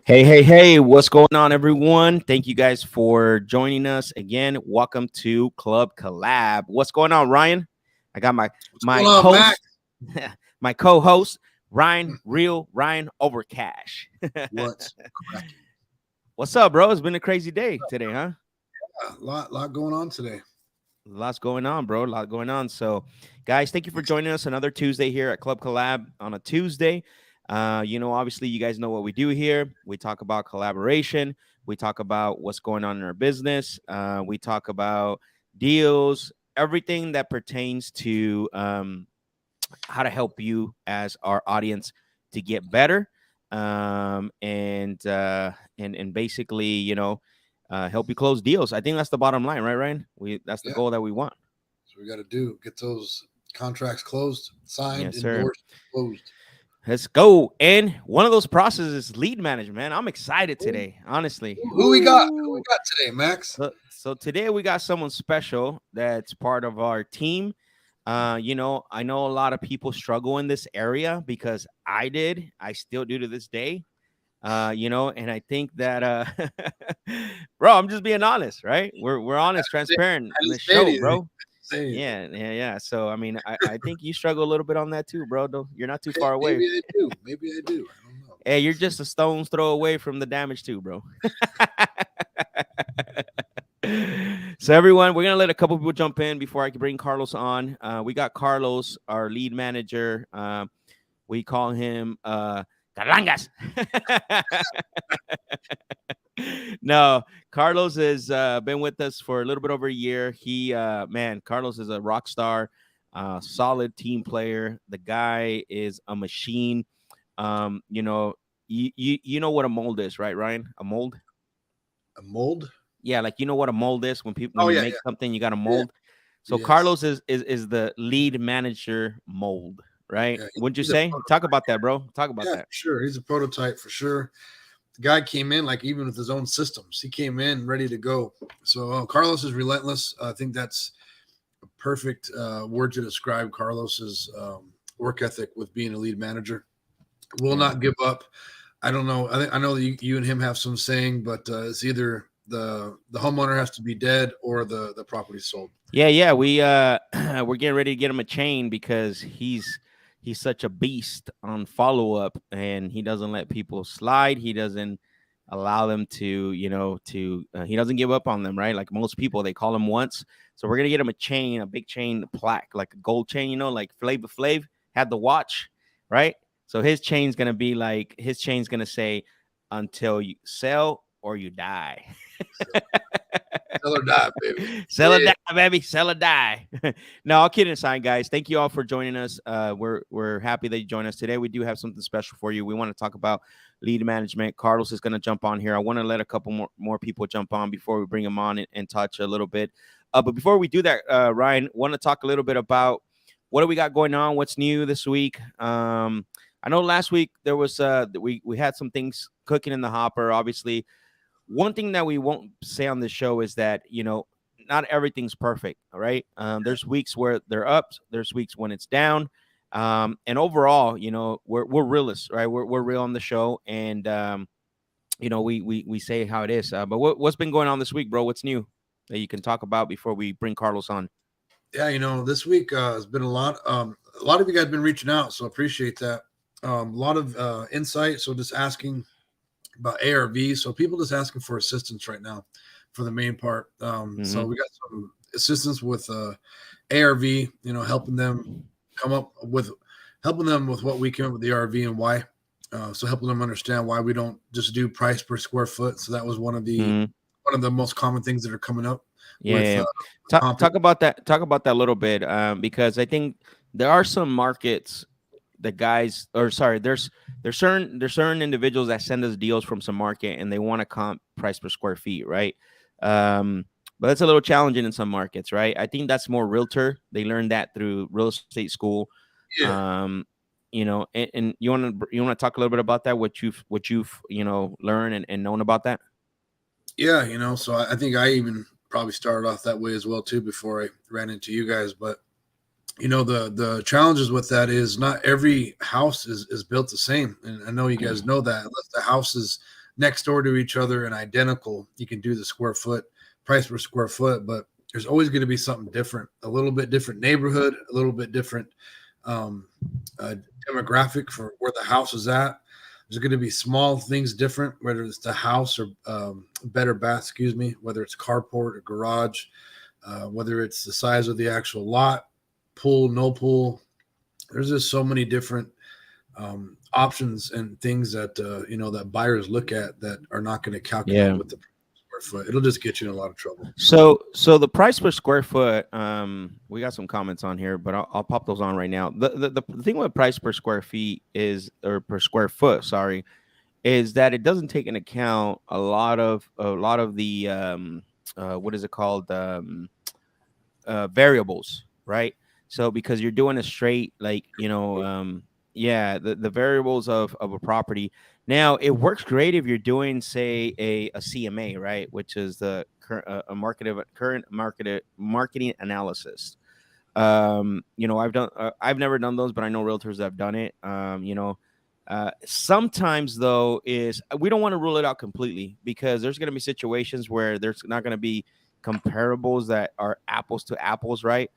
Hey, what's going on, everyone? Thank you guys for joining us again. Welcome to Club Collab. What's going on, Ryan? I got my What's going my on, Max? host, my co-host, Ryan, real Ryan over cash. What's cracking? What's up, bro? It's been a crazy day today, huh? Lot going on today. Lots going on, bro. A lot going on. So, guys, thank you for joining us another Tuesday here at Club Collab on a Tuesday. Obviously, you guys know what we do here. We talk about collaboration. We talk about what's going on in our business. We talk about deals, everything that pertains to how to help you as our audience to get better, and basically, help you close deals. I think that's the bottom line, right, Ryan? That's the Yeah, goal that we want. so we got to do get those contracts closed, signed, Yes, sir. endorsed, closed. Let's go. And one of those processes is lead management, man. I'm excited today, honestly. Who we got? Who we got today, Max? So today we got someone special that's part of our team. I know a lot of people struggle in this area because I did. I still do to this day. And I think that bro, I'm just being honest, right? We're honest, transparent I in the didn't say show, anything. bro. Say anything. Yeah. So I mean, I think you struggle a little bit on that too, bro. Though you're not too Okay, far away. maybe I do. Maybe I do. I don't know. Hey, you're just a stone's throw away from the damage too, bro. So everyone, we're gonna let a couple people jump in before I can bring Carlos on. We got Carlos, our lead manager. We call him Carlangas. No, Carlos has been with us for a little bit over a year. Carlos is a rock star, solid team player. The guy is a machine. You know what a mold is, right, Ryan? A mold? A mold? Yeah, like you know what a mold is when Oh you yeah, make something, you got a yeah, mold. So yes. Carlos is the lead manager mold, right? Yeah, Wouldn't you he's a say? Talk prototype. about that, bro. Talk about Yeah, for that. sure. He's a prototype for sure. The guy came in like even with his own systems. He came in ready to go. So Carlos is relentless. I think that's perfect word to describe Carlos's work ethic with being a lead manager. Will Yeah. not give up. I don't know. I know that you and him have some saying, but it's either the homeowner has to be dead or the property sold. Yeah. We're getting ready to get him a chain because he's such a beast on follow up, and he doesn't let people slide. He doesn't allow them to, he doesn't give up on them, right? Like most people, they call him once. So we're gonna get him a chain, a big chain plaque, like a gold chain, like Flavor Flav had the watch, right? So his chain's gonna say until you sell or you die. Sell or die, baby. Sell or Yeah. die, baby. Sell or die. No, all kidding aside, guys. Thank you all for joining us. We're happy that you joined us today. We do have something special for you. We want to talk about lead management. Carlos is going to jump on here. I want to let a couple more people jump on before we bring them on and touch a little bit. But before we do that, Ryan, want to talk a little bit about what do we got going on? What's new this week? I know last week there was we had some things cooking in the hopper. Obviously, one thing that we won't say on this show is that not everything's perfect. All right, there's weeks where they're up, there's weeks when it's down, and overall, we're realists, right? We're real on the show, and we say how it is. But what's been going on this week, bro? What's new that you can talk about before we bring Carlos on? Yeah, this week has been a lot. A lot of you guys have been reaching out, so appreciate that. A lot of insight. So just asking about ARV. So people just asking for assistance right now for the main part. So we got some assistance with ARV, helping them helping them with what we came up with the ARV and why. So helping them understand why we don't just do price per square foot. So that was one of the most common things that are coming up. Yeah. Talk about that. Talk about that a little bit, because I think there are some markets that there's certain individuals that send us deals from some market and they want to comp price per square feet, right? But that's a little challenging in some markets, right? I think that's more realtor. They learned that through real estate school. Yeah. And you want to talk a little bit about that, what you've learned and known about that. Yeah, so I think I even probably started off that way as well too before I ran into you guys. But the challenges with that is not every house is built the same, and I know you guys know that unless the house is next door to each other and identical, you can do the square foot price per square foot, but there's always going to be something different, a little bit different neighborhood, a little bit different um, demographic for where the house is at. There's going to be small things different, whether it's the house or bed or bath, whether it's carport or garage, whether it's the size of the actual lot, pool, no pool. There's just so many different options and things that that buyers look at that are not going to calculate with the square foot. It'll just get you in a lot of trouble. So the price per square foot, we got some comments on here, but I'll pop those on right now. The thing with price per square feet is, or per square foot, sorry, is that it doesn't take into account a lot of the what is it called, variables, right? So because you're doing a straight, like, the variables of a property. Now it works great if you're doing, say, a CMA, right, which is the current marketing analysis. I've never done those, but I know realtors that have done it. Sometimes though, is we don't want to rule it out completely, because there's going to be situations where there's not going to be comparables that are apples to apples, right?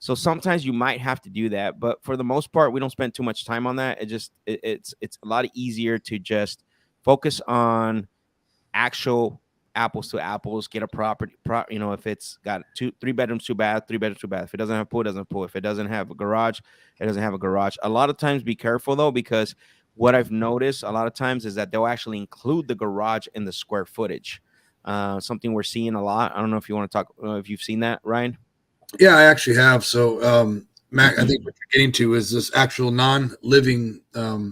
So sometimes you might have to do that, but for the most part, we don't spend too much time on that. It's a lot easier to just focus on actual apples to apples. Get a property, if it's got 3 bedrooms, 2 baths, 3 bedrooms, 2 baths. If it doesn't have a pool, it doesn't have a pool. If it doesn't have a garage, it doesn't have a garage. A lot of times, be careful though, because what I've noticed a lot of times is that they'll actually include the garage in the square footage. Something we're seeing a lot. I don't know if you want to talk, if you've seen that, Ryan. Yeah, I actually have. So, Mac, I think what you're getting to is this actual non-living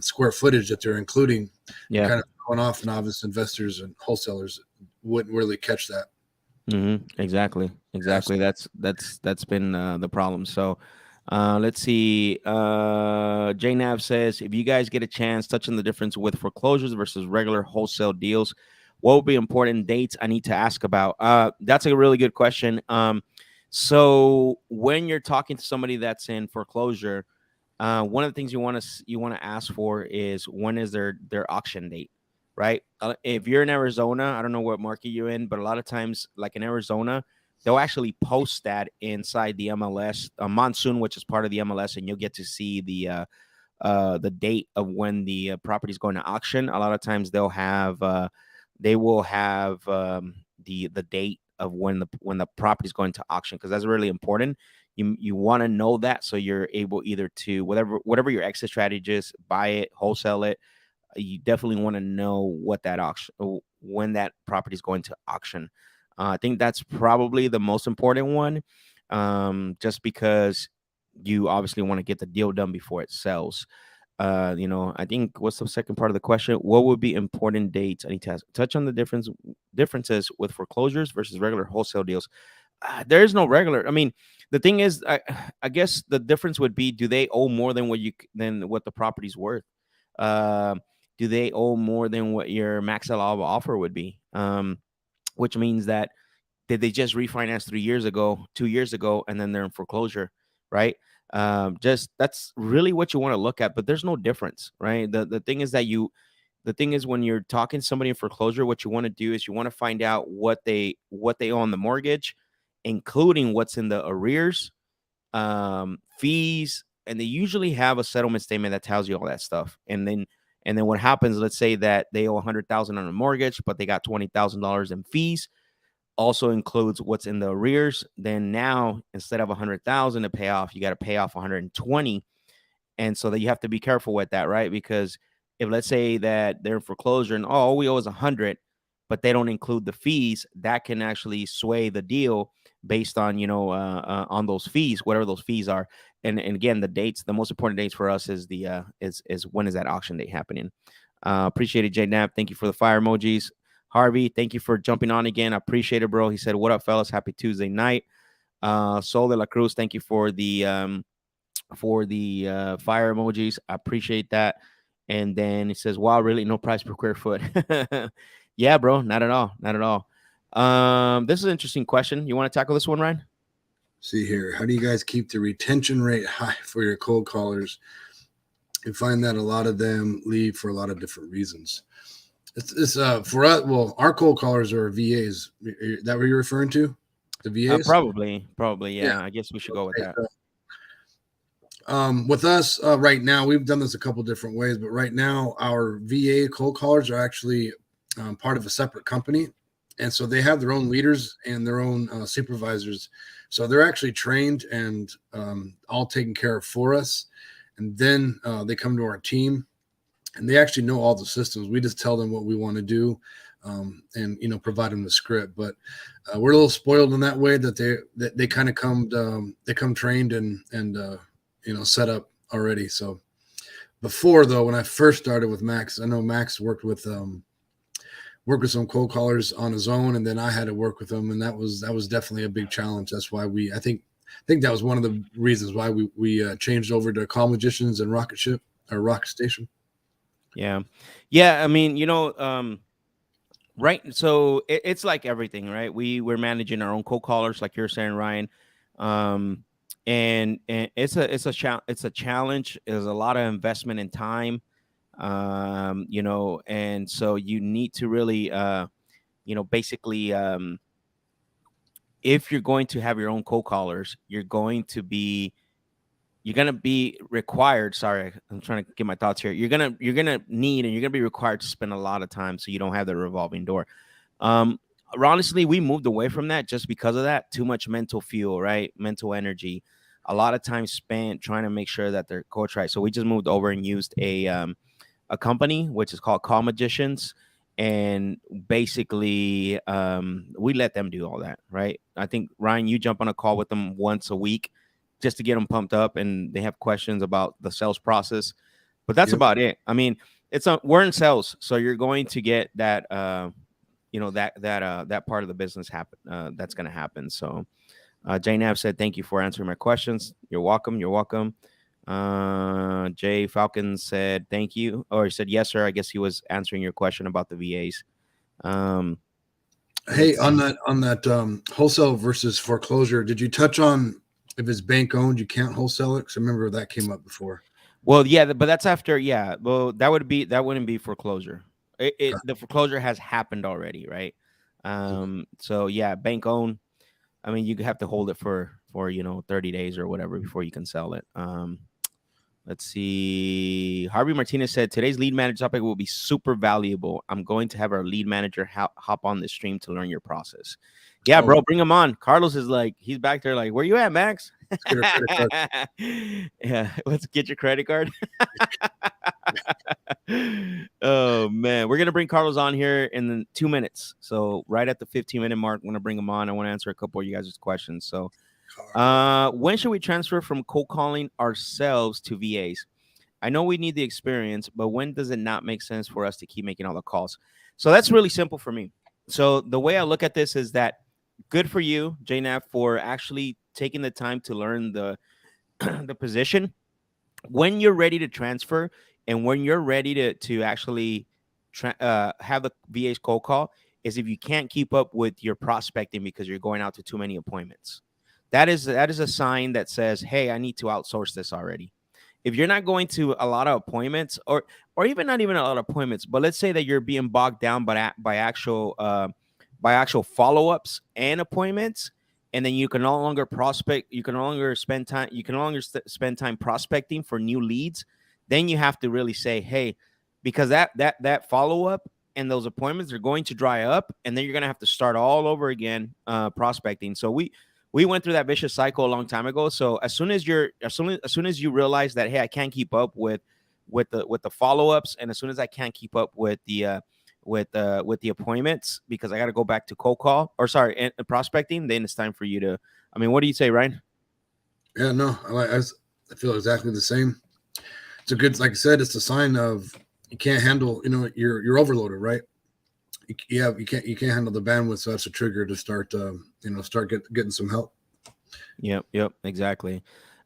square footage that they're including. Yeah, kind of going off novice investors and wholesalers wouldn't really catch that. Exactly. That's been the problem. So let's see. JNav says, if you guys get a chance, touch on the difference with foreclosures versus regular wholesale deals, what would be important dates I need to ask about? That's a really good question. So when you're talking to somebody that's in foreclosure, one of the things you want to ask for is, when is their auction date, right? If you're in Arizona, I don't know what market you're in, but a lot of times, like in Arizona, they'll actually post that inside the MLS, Monsoon, which is part of the MLS, and you'll get to see the date of when the property is going to auction. A lot of times they will have the date of when the property is going to auction, because that's really important. You want to know that, so you're able either to, whatever your exit strategy is, buy it, wholesale it. You definitely want to know what that auction, when that property is going to auction. I think that's probably the most important one, just because you obviously want to get the deal done before it sells. I think, what's the second part of the question? What would be important dates? I need to touch on the differences with foreclosures versus regular wholesale deals. There is no regular. I mean, the thing is, I guess the difference would be, do they owe more than what the property's worth? Do they owe more than what your max allowable offer would be? Which means that, did they just refinance 3 years ago, 2 years ago, and then they're in foreclosure, right? Just, that's really what you want to look at, but there's no difference, right? The thing is when you're talking to somebody in foreclosure, what you want to do is you want to find out what they owe on the mortgage, including what's in the arrears, fees, and they usually have a settlement statement that tells you all that stuff. And then what happens? Let's say that they owe $100,000 on a mortgage, but they got $20,000 in fees. Also includes what's in the arrears. Then now, instead of 100,000 to pay off, you got to pay off 120. And so that you have to be careful with that, right? Because if, let's say that they're in foreclosure and, all we owe is 100, but they don't include the fees, that can actually sway the deal based on, on those fees, whatever those fees are. And again, the most important dates for us is is when is that auction date happening. Appreciate it, J Knapp. Thank you for the fire emojis. Harvey, thank you for jumping on again. I appreciate it, bro. He said, what up, fellas? Happy Tuesday night. Sol de la Cruz, thank you for the fire emojis. I appreciate that. And then he says, wow, really? No price per square foot. Yeah, bro. Not at all. Not at all. This is an interesting question. You want to tackle this one, Ryan? See here. How do you guys keep the retention rate high for your cold callers? You find that a lot of them leave for a lot of different reasons. It's for us. Well, our cold callers are VAs. Is that what you're referring to? The VAs? Probably, Yeah. yeah. I guess we should go with Okay, that. so, with us right now, we've done this a couple different ways, but right now our VA cold callers are actually part of a separate company, and so they have their own leaders and their own supervisors. So they're actually trained and all taken care of for us, and then they come to our team, and they actually know all the systems. We just tell them what we want to do, and provide them the script. But we're a little spoiled in that way that they kind of come trained and set up already. So before, though, when I first started with Max, I know Max worked with some cold callers on his own, and then I had to work with them, and that was definitely a big challenge. That's why I think that was one of the reasons why we changed over to Call Magicians and Rocket Ship or Rocket Station. Yeah. I mean, right. So it's like everything, right? We're managing our own cold callers, like you're saying, Ryan. And it's a challenge. There's a lot of investment in time. And so you need to really basically, if you're going to have your own cold callers, you're gonna be required. Sorry, I'm trying to get my thoughts here. You're gonna need and you're gonna be required to spend a lot of time, so you don't have the revolving door. Um, Honestly, we moved away from that just because of that. Too much mental fuel, right? Mental energy. A lot of time spent trying to make sure that they're coach right. So we just moved over and used a company which is called Call Magicians, and basically we let them do all that, right? I think Ryan, you jump on a call with them once a week just to get them pumped up, and they have questions about the sales process, but that's Yep. about it. I mean, we're in sales, so you're going to get that that part of the business happen. That's going to happen. So Jay Nav said, thank you for answering my questions. You're welcome. You're welcome. Jay Falcon said, thank you. Or he said, yes, sir. I guess he was answering your question about the VAs. Hey, on that wholesale versus foreclosure, did you touch on if it's bank owned, you can't wholesale it? Because I remember that came up before. Well, yeah, but that's after. Yeah, well, that wouldn't be foreclosure. The foreclosure has happened already, right? So yeah, bank owned. I mean, you have to hold it for 30 days or whatever before you can sell it. Let's see. Harvey Martinez said today's lead manager topic will be super valuable. I'm going to have our lead manager hop on the stream to learn your process. Yeah, bro, bring him on. Carlos is like, he's back there like, where you at, Max? Let's get our credit card. Yeah, let's get your credit card. Oh man, we're gonna bring Carlos on here in 2 minutes. So right at the 15-minute mark, I'm gonna bring him on. I want to answer a couple of you guys' questions. So when should we transfer from cold calling ourselves to VAs? I know we need the experience, but when does it not make sense for us to keep making all the calls? So that's really simple for me. So the way I look at this is that good for you, JNAF, for actually taking the time to learn the the position. When you're ready to transfer and when you're ready to actually have the VA's cold call is if you can't keep up with your prospecting because you're going out to too many appointments. That is a sign that says, hey, I need to outsource this already. If you're not going to a lot of appointments or even not even a lot of appointments, but let's say that you're being bogged down by actual follow-ups and appointments, and then you can no longer prospect, you can no longer spend time, spend time prospecting for new leads, then you have to really say, hey, because that follow-up and those appointments are going to dry up, and then you're going to have to start all over again prospecting. So we went through that vicious cycle a long time ago. So as soon as you realize that, hey, I can't keep up with the follow-ups, and as soon as I can't keep up with the appointments because I got to go back to cold call and prospecting, then it's time for you to. I mean, what do you say, Ryan? Yeah, no, I feel exactly the same. It's a good, like I said, it's a sign of you can't handle. You're overloaded, right? You can't handle the bandwidth, so that's a trigger to start getting some help. Yep, exactly.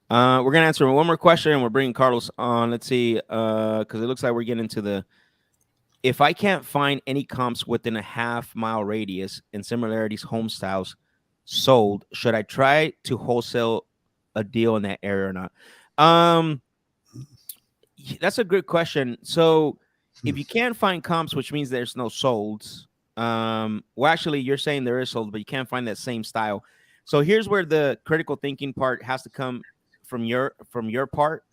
We're gonna answer one more question, and we're bringing Carlos on. Let's see, because it looks like we're getting to the. If I can't find any comps within a half-mile radius and similarities home styles sold, should I try to wholesale a deal in that area or not? That's a good question. So if you can't find comps, which means there's no solds. Well, actually, you're saying there is sold, but you can't find that same style. So here's where the critical thinking part has to come from your part.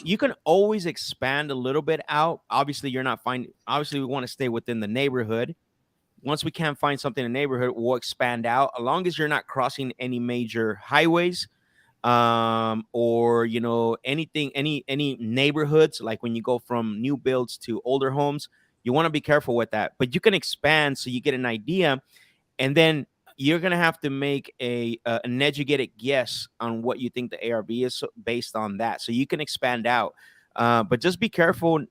You can always expand a little bit out. Obviously, you're not finding. Obviously, we want to stay within the neighborhood. Once we can't find something in the neighborhood, we'll expand out. As long as you're not crossing any major highways, or anything, any neighborhoods, like when you go from new builds to older homes, you want to be careful with that. But you can expand so you get an idea, and then you're gonna have to make an educated guess on what you think the ARV is, based on that. So you can expand out, but just be careful.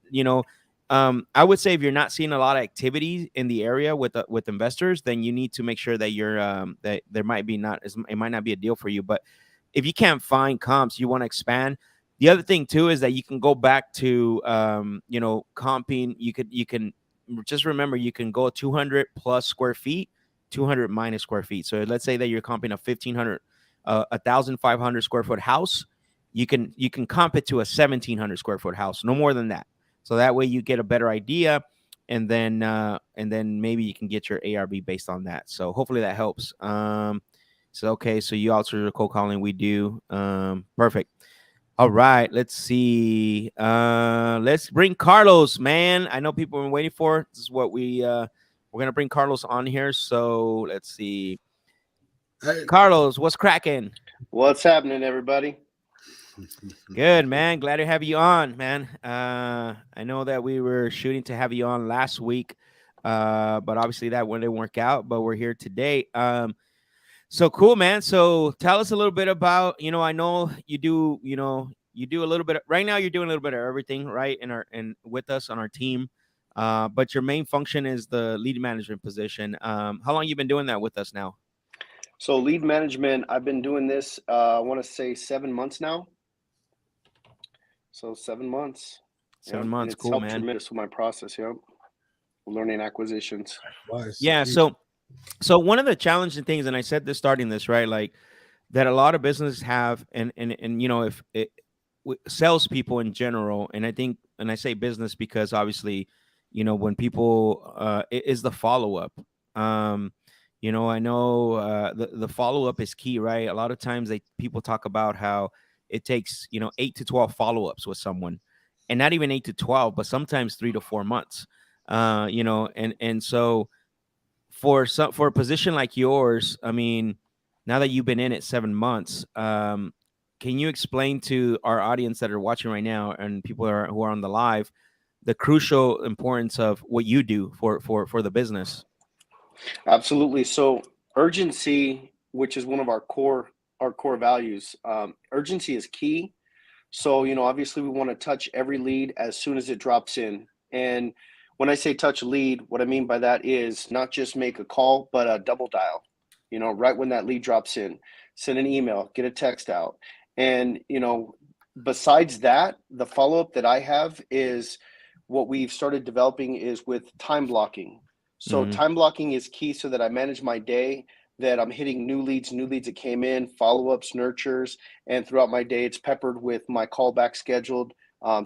I would say if you're not seeing a lot of activity in the area with investors, then you need to make sure that that there might be not it might not be a deal for you. But if you can't find comps, you want to expand. The other thing too is that you can go back to comping. You can just remember, you can go 200 plus square feet, 200 minus square feet. So let's say that you're comping a 1,500, 1,500 square foot house. You can comp it to a 1,700 square foot house, no more than that. So that way you get a better idea, and then maybe you can get your ARV based on that. So hopefully that helps. So okay, so you also are cold calling. We do. Perfect. All right, let's see. Let's bring Carlos, man. I know people have been waiting for. This is what we're gonna bring Carlos on here. So let's see. Hey. Carlos, what's cracking? What's happening, everybody? Good, man. Glad to have you on, man. I know that we were shooting to have you on last week, but obviously that one didn't work out. But we're here today. So cool, man. So tell us a little bit about, I know you do a little bit right now. You're doing a little bit of everything, right? And with us on our team, but your main function is the lead management position. How long you been doing that with us now? So lead management, I've been doing this, I want to say 7 months now. So 7 months. 7 months. It's Cool, helped man. tremendous with my process. Yep. Learning acquisitions. Nice. Yeah. So one of the challenging things, and I said this starting this, right? Like that a lot of businesses have, and if it, salespeople in general, and I say business because obviously, when people it is the follow up. I know the follow up is key, right? A lot of times people talk about how it takes 8 to 12 follow ups with someone, and not even 8 to 12, but sometimes 3 to 4 months. And so for a position like yours, I mean, now that you've been in it 7 months, can you explain to our audience that are watching right now and people who are on the live the crucial importance of what you do for the business? Absolutely. So urgency, which is one of our core values, urgency is key. So, obviously we want to touch every lead as soon as it drops in. And when I say touch a lead, what I mean by that is not just make a call, but a double dial, right when that lead drops in, send an email, get a text out. And, besides that, the follow-up that I have is what we've started developing is with time blocking. So time blocking is key so that I manage my day, that I'm hitting new leads that came in, follow-ups, nurtures, and throughout my day, it's peppered with my callback scheduled,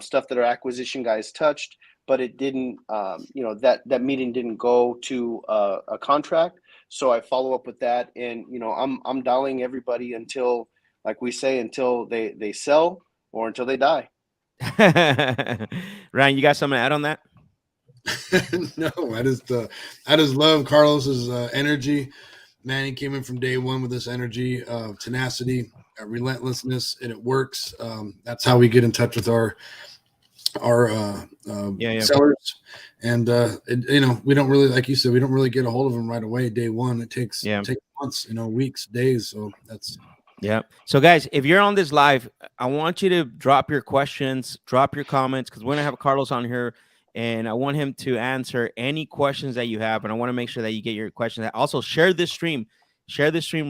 stuff that our acquisition guys touched, but it didn't, that meeting didn't go to a contract. So I follow up with that, and I'm dialing everybody until, like we say, until they sell or until they die. Ryan, you got something to add on that? No, I just love Carlos's energy. Man, he came in from day one with this energy, tenacity, relentlessness, and it works. That's how we get in touch with our sellers. And we don't really, like you said, we don't really get a hold of them right away. Day one, it takes months, weeks, days. So that's. Yeah. So guys, if you're on this live, I want you to drop your questions, drop your comments, because we're gonna have Carlos on here, and I want him to answer any questions that you have. And I want to make sure that you get your questions. Also, share this stream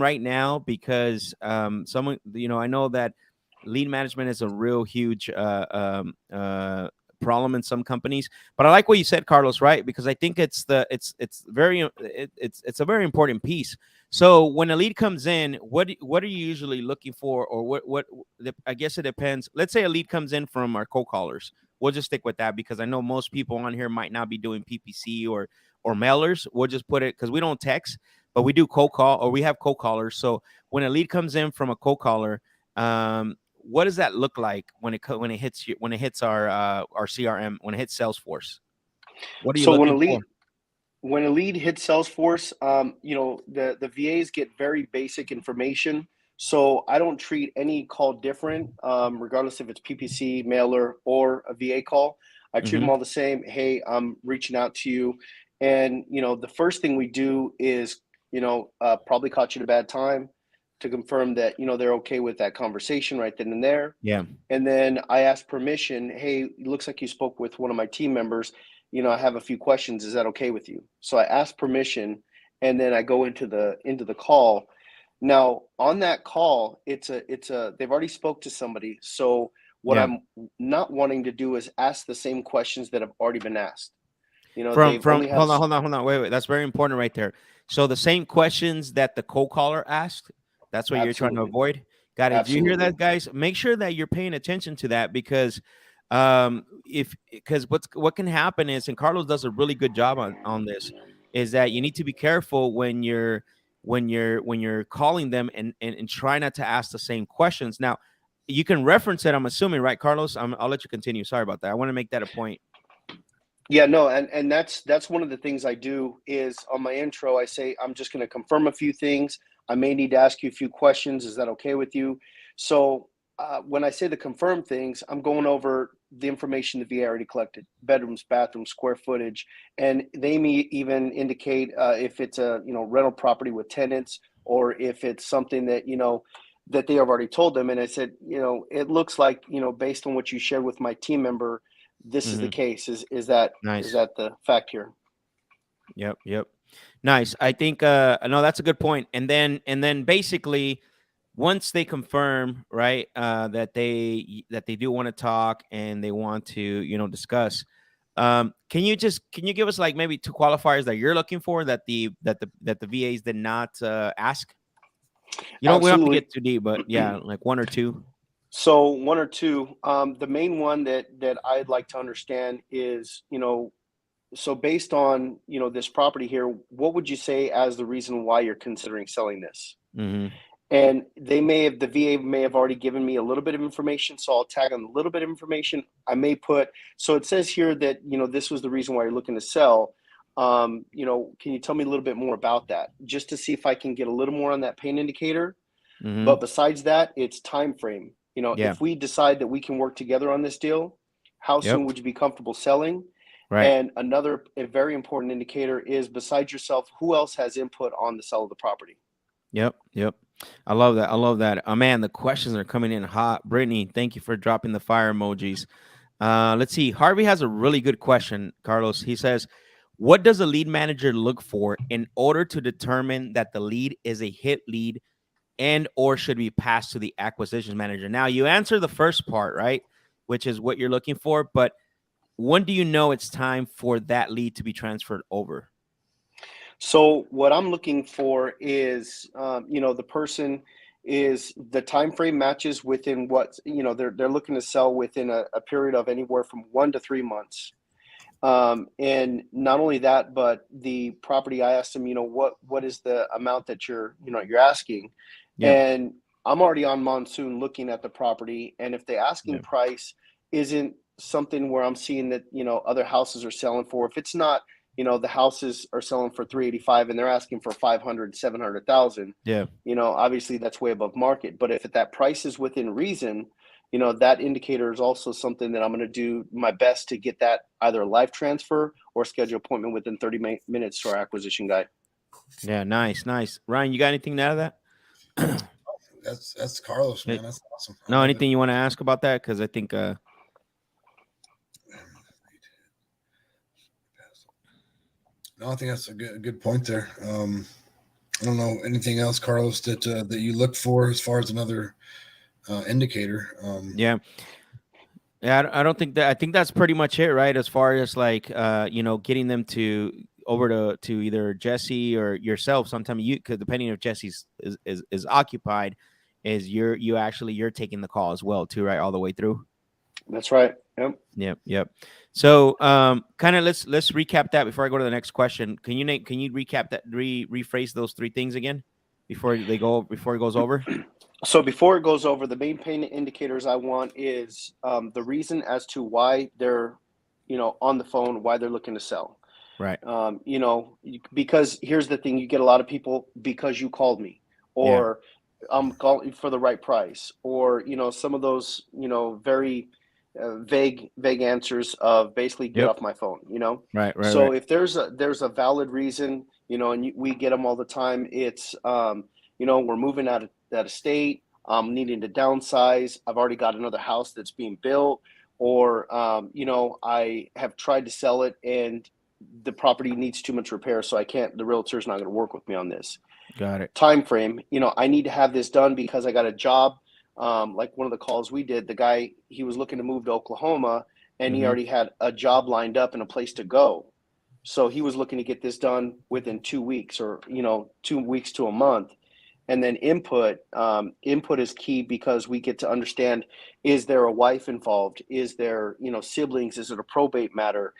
right now, because someone, I know that lead management is a real huge problem in some companies. But I like what you said, Carlos, right? Because I think it's a very important piece. So when a lead comes in, what are you usually looking for, or what I guess it depends. Let's say a lead comes in from our cold callers. we'll just stick with that because I know most people on here might not be doing PPC or mailers. We'll just put it because we don't text, but we do cold call or we have cold callers. So when a lead comes in from a cold caller, what does that look like when it hits you, when it hits our CRM, when it hits Salesforce? What are you So looking for? when a lead hits Salesforce, the VAs get very basic information. So I don't treat any call different, regardless if it's PPC, mailer, or a VA call. I treat them all the same. Hey, I'm reaching out to you, and the first thing we do is probably caught you at a bad time to confirm that they're okay with that conversation right then and there. Yeah. And then I ask permission. Hey, it looks like you spoke with one of my team members. I have a few questions. Is that okay with you? So I ask permission, and then I go into the call. Now on that call, it's a they've already spoke to somebody. So what I'm not wanting to do is ask the same questions that have already been asked. From They've only had hold on. Wait. That's very important right there. So the same questions that the cold caller asked, that's what you're trying to Absolutely. avoid. Got it. Do you hear Absolutely. that, guys? Make sure that you're paying attention to that because because what can happen is, and Carlos does a really good job on this, is that you need to be careful when you're calling them and try not to ask the same questions. Now, you can reference it, I'm assuming, right, Carlos? I'll let you continue. Sorry about that. I want to make that a point. Yeah, no, and that's one of the things I do is on my intro, I say, I'm just going to confirm a few things. I may need to ask you a few questions. Is that okay with you? So when I say the confirm things, I'm going over the information the VA already collected: bedrooms, bathrooms, square footage, and they may even indicate if it's a rental property with tenants, or if it's something that that they have already told them. And I said, it looks like based on what you shared with my team member, this is the case. Is that Nice. is that the fact here? Yep. Nice. I think no, that's a good point. And then basically once they confirm, right, that they do want to talk and they want to, discuss, can you give us like maybe two qualifiers that you're looking for that the VAs did not ask? We don't have to Absolutely. get too deep, but yeah, like one or two. So one or two. The main one that I'd like to understand is, so based on this property here, what would you say as the reason why you're considering selling this? Mm-hmm. And the VA may have already given me a little bit of information, so I'll tag on a little bit of information. I may put, so it says here that this was the reason why you're looking to sell. Can you tell me a little bit more about that, just to see if I can get a little more on that pain indicator? Mm-hmm. But besides that, it's time frame. Yeah. If we decide that we can work together on this deal, how soon would you be comfortable selling? Right. And a very important indicator is, besides yourself, who else has input on the sale of the property? Yep. I love that. Oh man, the questions are coming in hot. Brittany, thank you for dropping the fire emojis. Let's see. Harvey has a really good question, Carlos. He says, what does a lead manager look for in order to determine that the lead is a hit lead and or should be passed to the acquisitions manager? Now, you answer the first part, right, which is what you're looking for, but when do you know it's time for that lead to be transferred over? So what I'm looking for is, the person is, the time frame matches within what they're looking to sell within a period of anywhere from 1 to 3 months. And not only that, but the property, I asked them, what is the amount that you're asking? Yeah. And I'm already on Monsoon looking at the property. And if the asking price isn't something where I'm seeing that, other houses are selling for, if it's not, the houses are selling for 385 and they're asking for 500, 700,000, obviously that's way above market. But if that price is within reason, that indicator is also something that I'm going to do my best to get that either a live transfer or schedule appointment within 30 minutes to our acquisition guy. Yeah, nice. Ryan, you got anything to add to that? That's Carlos, man. That's awesome. No, anything you want to ask about that? Because I think no, I think that's a good point there. I don't know anything else, Carlos, that you look for as far as another indicator. Yeah, I don't think that. I think that's pretty much it, right? As far as like getting them over to either Jesse or yourself. Sometimes because depending if Jesse's is occupied, is you're taking the call as well too, right? All the way through. That's right. Yep. Yep. So, kind of let's recap that before I go to the next question. Can you recap that, rephrase those three things again before it goes over? So before it goes over, the main pain indicators I want is the reason as to why they're, on the phone, why they're looking to sell. Right. Because here's the thing: you get a lot of people because you called me, Yeah. or I'm calling for the right price, or some of those very vague answers of basically get Yep. off my phone. Right. So if there's a valid reason, and we get them all the time, it's we're moving out of state. I'm needing to downsize. I've already got another house that's being built, or I have tried to sell it and the property needs too much repair, so I can't. The realtor's not going to work with me on this Got it. time frame. I need to have this done because I got a job. Like one of the calls we did, the guy, he was looking to move to Oklahoma, and he already had a job lined up and a place to go. So he was looking to get this done within 2 weeks, or 2 weeks to a month. And then input is key, because we get to understand, is there a wife involved? Is there siblings? Is it a probate matter?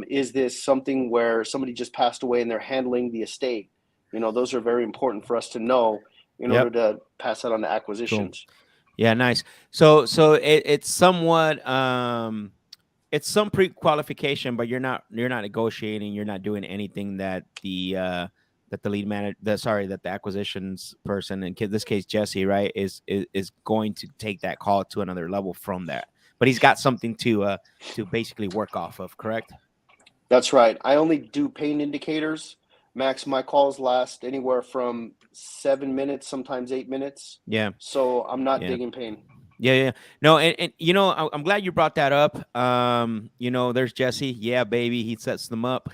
Is this something where somebody just passed away and they're handling the estate? Those are very important for us to know in order to pass that on to acquisitions. Cool. Yeah, nice. So it's somewhat it's some pre-qualification, but you're not negotiating, you're not doing anything that the lead manager, that the acquisitions person, in this case Jesse, right, is going to take that call to another level from that. But he's got something to basically work off of, correct? That's right. I only do pain indicators. Max, my calls last anywhere from 7 minutes, sometimes 8 minutes. Yeah. So I'm not Yeah. digging pain. Yeah. No, and I'm glad you brought that up. There's Jesse. Yeah, baby, he sets them up.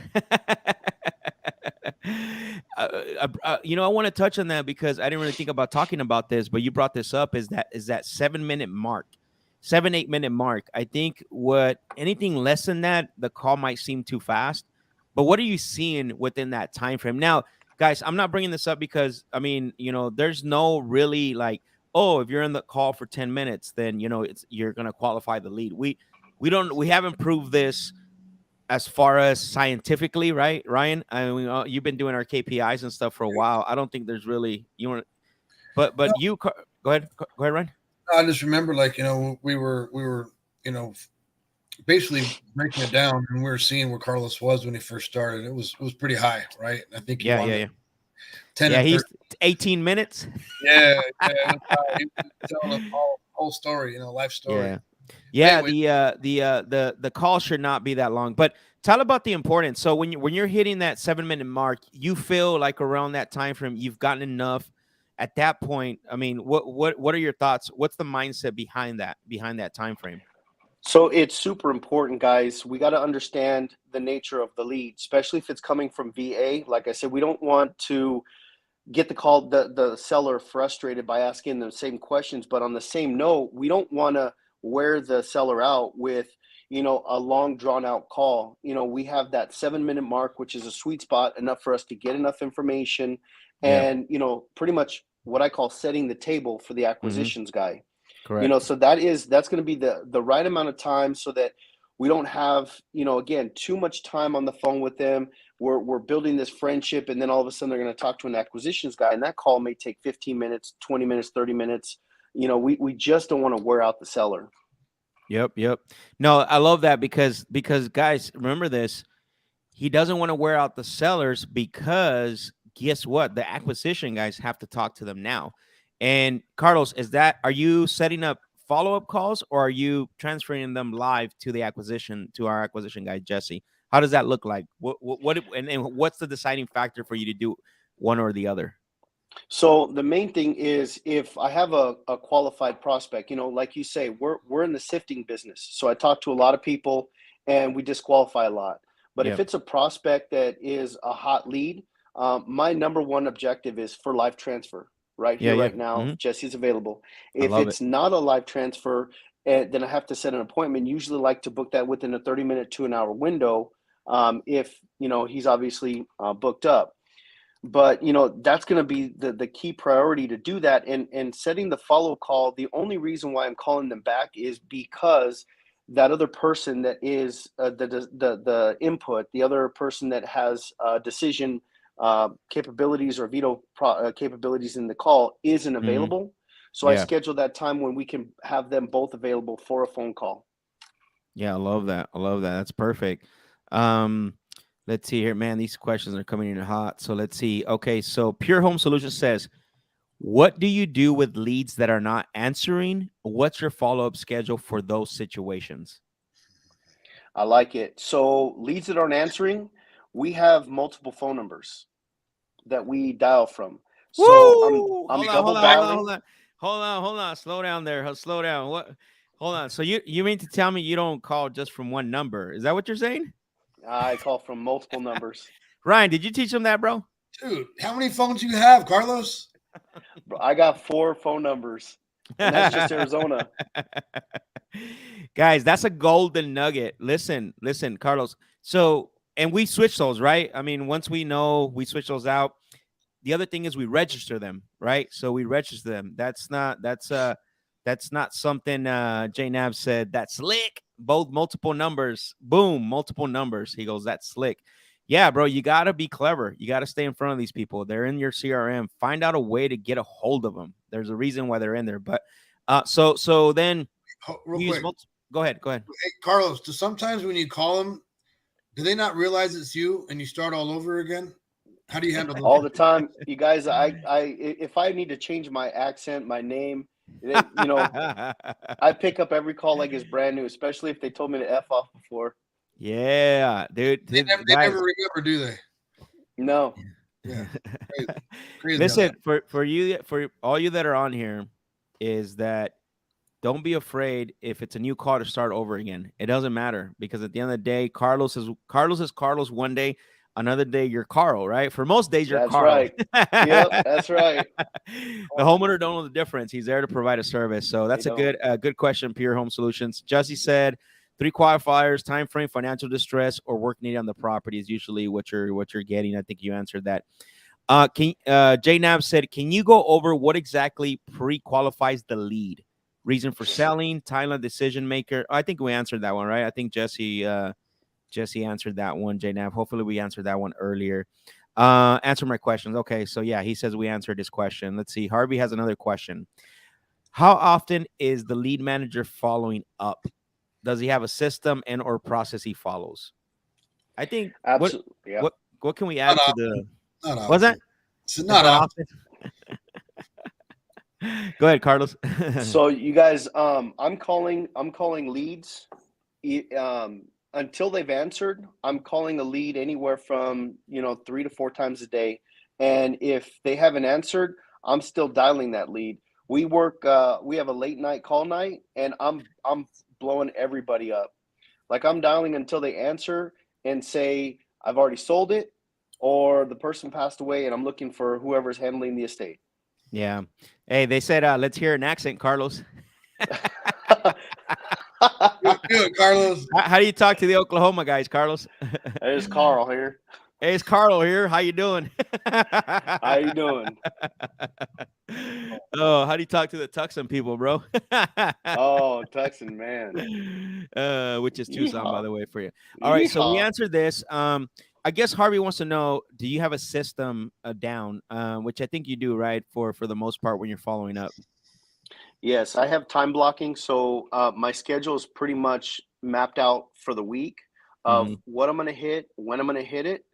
I want to touch on that because I didn't really think about talking about this, but you brought this up. Is that 7 minute mark, 8 minute mark? I think anything less than that, the call might seem too fast. But what are you seeing within that time frame? Now, guys, I'm not bringing this up because there's no really like, oh, if you're in the call for 10 minutes, then you're gonna qualify the lead. We haven't proved this as far as scientifically, right, Ryan? I mean, you've been doing our KPIs and stuff for a while. I don't think there's really but No. you go ahead, Ryan. I just remember, like, we were basically breaking it down, and we were seeing where Carlos was when he first started. It was pretty high, right? I think he wanted 10 and he's 30. 18 minutes. Yeah, he was telling a whole story, life story. Yeah, Anyway. the call should not be that long. But tell about the importance. So when you're hitting that 7 minute mark, you feel like around that time frame you've gotten enough. At that point, I mean, what are your thoughts? What's the mindset behind that time frame? So it's super important, guys. We got to understand the nature of the lead, especially if it's coming from VA. Like I said, we don't want to get the seller frustrated by asking the same questions. But on the same note, we don't want to wear the seller out with a long drawn out call. We have that 7 minute mark, which is a sweet spot, enough for us to get enough information, and pretty much what I call setting the table for the acquisitions guy. Correct. So that's going to be the right amount of time, so that we don't have again, too much time on the phone with them. We're building this friendship, and then all of a sudden they're going to talk to an acquisitions guy, and that call may take 15 minutes, 20 minutes, 30 minutes. We just don't want to wear out the seller. Yep. No, I love that because guys, remember this. He doesn't want to wear out the sellers because guess what? The acquisition guys have to talk to them now. And Carlos, are you setting up follow-up calls, or are you transferring them live to our acquisition guy, Jesse? How does that look like? And what's the deciding factor for you to do one or the other? So the main thing is, if I have a qualified prospect, like you say, we're in the sifting business. So I talk to a lot of people and we disqualify a lot. But if it's a prospect that is a hot lead, my number one objective is for live transfer right here, right now. Mm-hmm. Jesse's available. If it's not a live transfer, then I have to set an appointment. Usually like to book that within a 30-minute to an hour window. If, he's obviously booked up. But that's going to be the key priority to do that, and setting the follow call. The only reason why I'm calling them back is because that other person that is the input, the other person that has decision capabilities or veto capabilities in the call isn't available. So I Yeah. schedule that time when we can have them both available for a phone call. Yeah, I love that. I love that. That's perfect. Let's see here, man. These questions are coming in hot. So let's see. Okay, so Pure Home Solutions says, what do you do with leads that are not answering? What's your follow-up schedule for those situations? I like it. So leads that aren't answering, we have multiple phone numbers that we dial from. So Woo! I'm Hold on, double hold on, hold on, dialing. hold on. Hold on. Slow down there. Slow down. What? Hold on. So you mean to tell me you don't call just from one number? Is that what you're saying? I call from multiple numbers. Ryan, did you teach them that, bro? Dude, how many phones you have, Carlos? I got 4 phone numbers, and that's just Arizona. Guys, that's a golden nugget. Listen, Carlos. So, and we switch those, right? I mean, once we know, we switch those out. The other thing is we register them, right? So we register them. That's not something J Nav said. That's slick. Both multiple numbers. Boom, multiple numbers. He goes, that's slick. Yeah, bro, you got to be clever. You got to stay in front of these people. They're in your CRM. Find out a way to get a hold of them. There's a reason why they're in there. But so then Real quick. Go ahead. Hey, Carlos, do sometimes when you call them, do they not realize it's you and you start all over again? How do you handle those? All the time, you guys. If I need to change my accent, my name, I pick up every call like it's brand new, especially if they told me to F off before. Yeah, dude. They never remember, do they? No. Yeah. Crazy Listen, for you, for all you that are on here, is that don't be afraid if it's a new call to start over again. It doesn't matter, because at the end of the day, Carlos is Carlos one day, another day you're Carl, right? For most days you're That's Carl. right. Yep, that's right. The homeowner don't know the difference. He's there to provide a service. So that's a good question. Pure Home Solutions. Jesse said 3 qualifiers: time frame, financial distress, or work needed on the property is usually what you're getting. I think you answered that. J Nav said, can you go over what exactly pre-qualifies the lead? Reason for selling, timeline, decision maker. I think we answered that one, right? I think Jesse answered that one, J Nav. Hopefully we answered that one earlier. Answer my questions. Okay, so yeah, he says we answered his question. Let's see. Harvey has another question. How often is the lead manager following up? Does he have a system and or process he follows? I think Absolutely. Yeah. What can we add to the? Not often. What's that? It's not often. Go ahead, Carlos. So you guys, I'm calling leads. Until they've answered, I'm calling a lead anywhere from 3 to 4 times a day. And if they haven't answered, I'm still dialing that lead. We work. We have a late night call night, and I'm blowing everybody up. Like, I'm dialing until they answer and say I've already sold it, or the person passed away, and I'm looking for whoever's handling the estate. Yeah. Hey, they said let's hear an accent, Carlos. Good, Carlos. How do you talk to the Oklahoma guys, Carlos? There's Carl here. Hey, it's Carl here. How you doing? How you doing? Oh, how do you talk to the Tucson people, bro? Oh, Tucson, man. Which is Tucson, by Yeehaw. the way, for you. All right, so we Yeehaw. answered this. I guess Harvey wants to know, do you have a system down? Which I think you do, right? For the most part, when you're following up. Yes, I have time blocking, so my schedule is pretty much mapped out for the week of what I'm going to hit, when I'm going to hit it,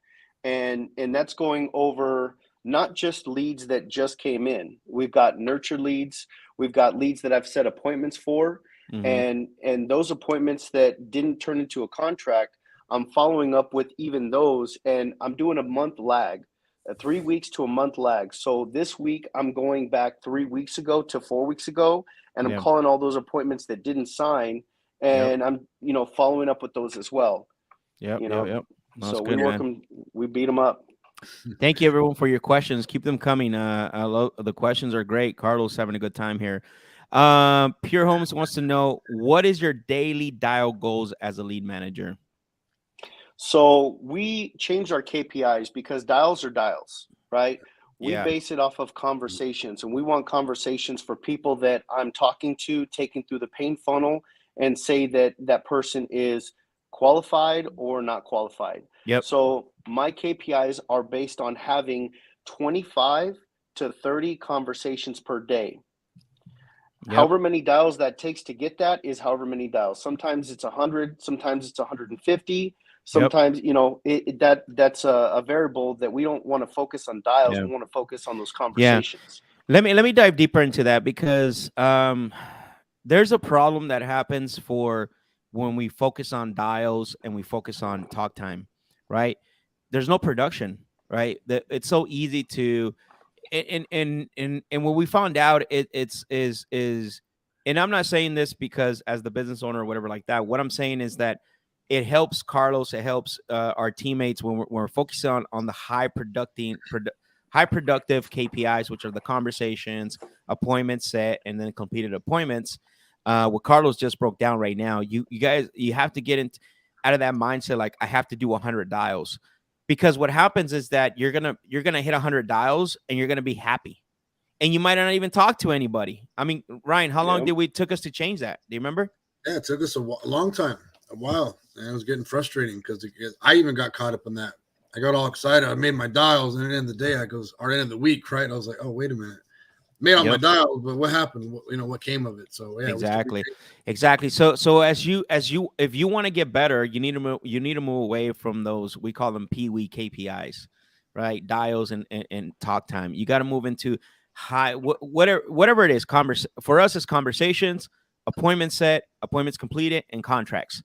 and that's going over not just leads that just came in. We've got nurture leads, we've got leads that I've set appointments for, and those appointments that didn't turn into a contract, I'm following up with even those, and I'm doing a month lag. 3 weeks to a month lag. So this week I'm going back 3 weeks ago to 4 weeks ago, and I'm calling all those appointments that didn't sign, and I'm following up with those as well. Yep. So we work them, we beat them up. Thank you everyone for your questions. Keep them coming. The questions are great. Carlos having a good time here. Pure Homes wants to know, what is your daily dial goals as a lead manager? So we changed our KPIs because dials are dials, right? We base it off of conversations, and we want conversations for people that I'm talking to, taking through the pain funnel, and say that that person is qualified or not qualified. Yep. So my KPIs are based on having 25 to 30 conversations per day. Yep. However many dials that takes to get that is however many dials. Sometimes it's 100, sometimes it's 150. Sometimes, you know, that's a variable that we don't want to focus on dials. Yeah. We want to focus on those Yeah. conversations. Let me dive deeper into that, because there's a problem that happens for when we focus on dials and we focus on talk time, right? There's no production, right? That it's so easy to, and what we found out, is, and I'm not saying this because as the business owner or whatever like that. What I'm saying is that it helps Carlos, it helps our teammates when we're focusing on the high productive KPIs, which are the conversations, appointments set, and then completed appointments. What Carlos just broke down right now, you guys, you have to get into out of that mindset, like, I have to do 100 dials, because what happens is that you're gonna hit 100 dials and you're gonna be happy, and you might not even talk to anybody. I mean, Ryan, how long took us to change that? Do you remember? Yeah, it took us a long time, a while, and it was getting frustrating because I even got caught up in that. I got all excited. I made my dials, and at the end of the day, or end of the week, right? I was like, oh, wait a minute. Made all my dials, but what happened? What came of it? So yeah, exactly. So if you want to get better, you need to move away from those, we call them Pee-wee KPIs, right? Dials and talk time. You got to move into high, whatever it is. For us, it's conversations, appointments set, appointments completed, and contracts.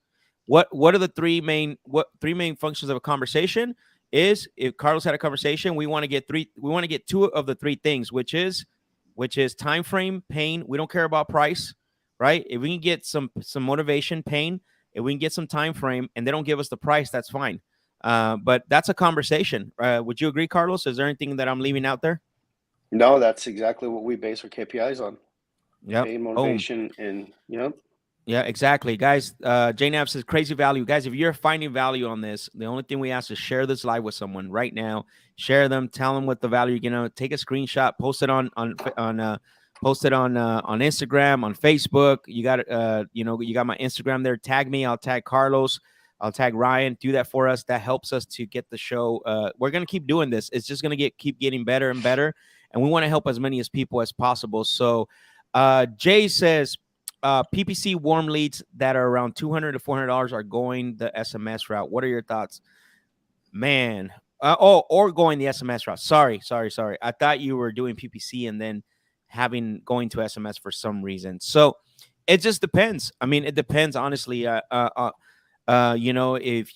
What are the three main functions of a conversation? Is, if Carlos had a conversation, we want to get two of the three things, which is time frame, pain. We don't care about price, right? If we can get some motivation, pain, if we can get some time frame, and they don't give us the price, that's fine. But that's a conversation. Would you agree, Carlos? Is there anything that I'm leaving out there? No, that's exactly what we base our KPIs on. Yeah, pain, motivation, and Yeah, exactly. Guys, JNAV says crazy value. Guys, if you're finding value on this, the only thing we ask is share this live with someone right now. Share them, tell them what the value, take a screenshot, post it on Instagram, on Facebook. You got you got my Instagram there. Tag me, I'll tag Carlos, I'll tag Ryan. Do that for us. That helps us to get the show. We're going to keep doing this. It's just going to keep getting better and better, and we want to help as many people as possible. So Jay says, PPC warm leads that are around $200 to $400 are going the SMS route. What are your thoughts, man? Or going the SMS route. Sorry. I thought you were doing PPC and then going to SMS for some reason. So it just depends. I mean, it depends, honestly. If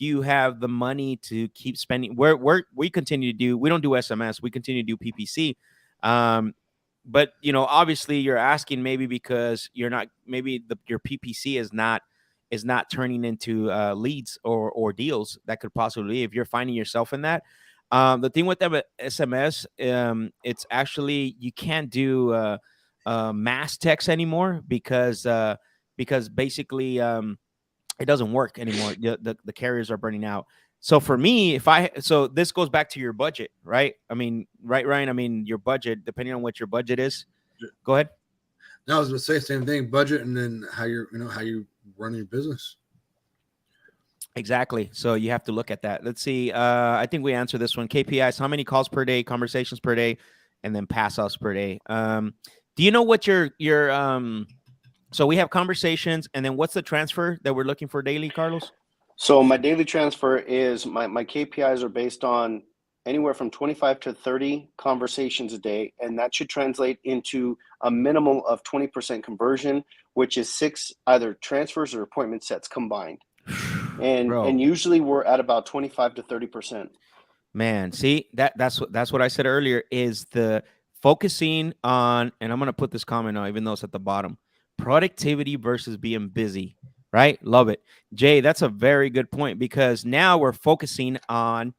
you have the money to keep spending, we continue to do. We don't do SMS. We continue to do PPC. But obviously you're asking maybe because you're not, maybe your PPC is not turning into leads or deals that could possibly be, if you're finding yourself in that. The thing with them SMS, it's actually, you can't do mass text anymore because basically it doesn't work anymore. The carriers are burning out. So for me, so this goes back to your budget, right? I mean, right, Ryan? I mean, your budget, depending on what your budget is. Go ahead. Now I was going to say the same thing, budget, and then how you run your business. Exactly. So you have to look at that. Let's see. I think we answered this one. KPIs, how many calls per day, conversations per day, and then pass-offs per day. Do you know what your so we have conversations, and then what's the transfer that we're looking for daily, Carlos? So my daily transfer is my KPIs are based on anywhere from 25 to 30 conversations a day, and that should translate into a minimum of 20% conversion, which is 6 either transfers or appointment sets combined. And usually we're at about 25 to 30%. Man, see, that's what I said earlier, is the focusing on, and I'm going to put this comment on, even though it's at the bottom, productivity versus being busy, right? Love it. Jay, that's a very good point, because now we're focusing on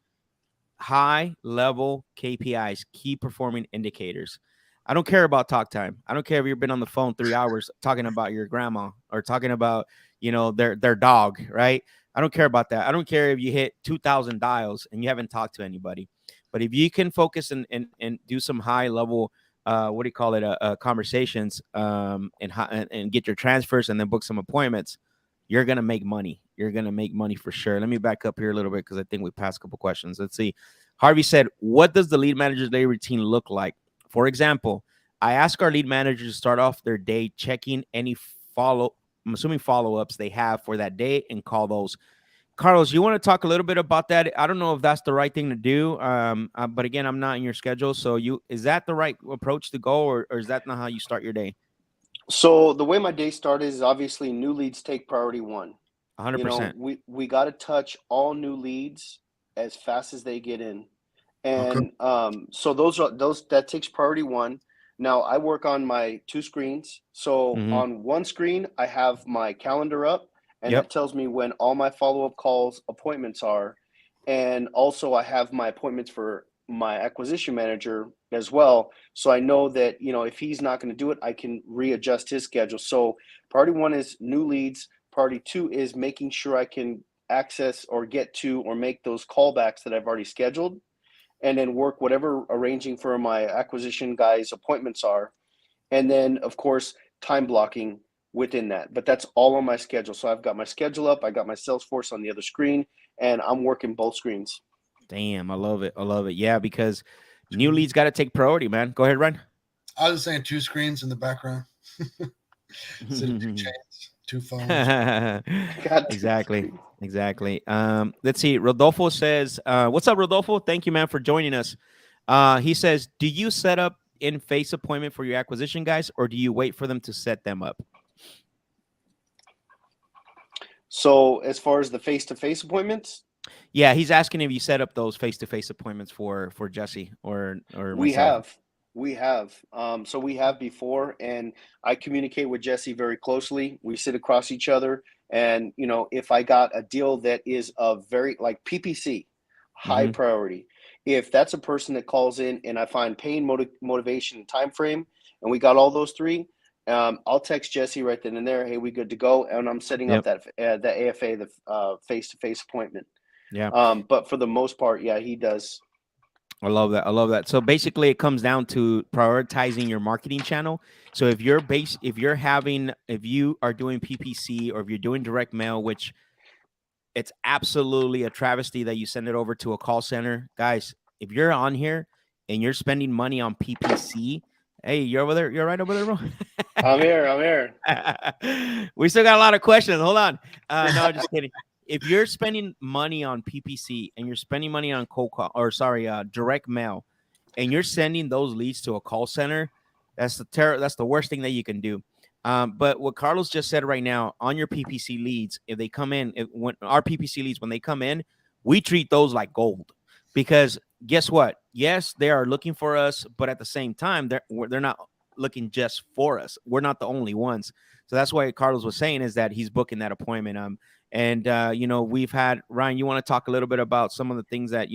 high level KPIs, key performing indicators. I don't care about talk time. I don't care if you've been on the phone 3 hours talking about your grandma or talking about, their dog, right? I don't care about that. I don't care if you hit 2,000 dials and you haven't talked to anybody. But if you can focus and do some high level, conversations, and get your transfers and then book some appointments, you're going to make money. You're going to make money for sure. Let me back up here a little bit because I think we passed a couple questions. Let's see. Harvey said, what does the lead manager's daily routine look like? For example, I ask our lead manager to start off their day checking any I'm assuming follow-ups they have for that day and call those. Carlos, you want to talk a little bit about that? I don't know if that's the right thing to do, but again, I'm not in your schedule. So is that the right approach to go, or is that not how you start your day? So the way my day started is obviously new leads take priority one. 100%. We got to touch all new leads as fast as they get in, and so that takes priority one. Now I work on my 2 screens. So on one screen I have my calendar up, and that tells me when all my follow-up calls appointments are, and also I have my appointments for my acquisition manager as well. So I know that, if he's not going to do it, I can readjust his schedule. So priority one is new leads. Priority two is making sure I can access or get to or make those callbacks that I've already scheduled, and then work whatever arranging for my acquisition guys' appointments are. And then, of course, time blocking within that. But that's all on my schedule. So I've got my schedule up. I got my Salesforce on the other screen, and I'm working both screens. Damn, I love it. I love it. Yeah, because new leads got to take priority, man. Go ahead, Ryan. I was saying 2 screens in the background. Instead of 2 chains, 2 phones. Exactly. Let's see. Rodolfo says, what's up, Rodolfo? Thank you, man, for joining us. He says, do you set up in-face appointment for your acquisition guys, or do you wait for them to set them up? So as far as the face-to-face appointments, yeah, he's asking if you set up those face-to-face appointments for Jesse or myself. We have. So we have before, and I communicate with Jesse very closely. We sit across each other, and if I got a deal that is a very like PPC, high priority, if that's a person that calls in and I find pain, motivation, and time frame, and we got all those 3, I'll text Jesse right then and there. Hey, we good to go, and I'm setting up that the AFA, the face-to-face appointment. Yeah. But for the most part, yeah, he does. I love that. So basically it comes down to prioritizing your marketing channel. So if you are doing PPC, or if you're doing direct mail, which it's absolutely a travesty that you send it over to a call center. Guys, if you're on here and you're spending money on PPC, hey, you're over there. You're right over there, bro. I'm here. We still got a lot of questions. Hold on. No, just kidding. If you're spending money on PPC and you're spending money on direct mail, and you're sending those leads to a call center, that's the worst thing that you can do. But what Carlos just said right now, on your PPC leads, if they come in, when they come in, we treat those like gold, because guess what? Yes, they are looking for us, but at the same time, they're not looking just for us. We're not the only ones. So that's why Carlos was saying is that he's booking that appointment. We've had Ryan. You want to talk a little bit about some of the things that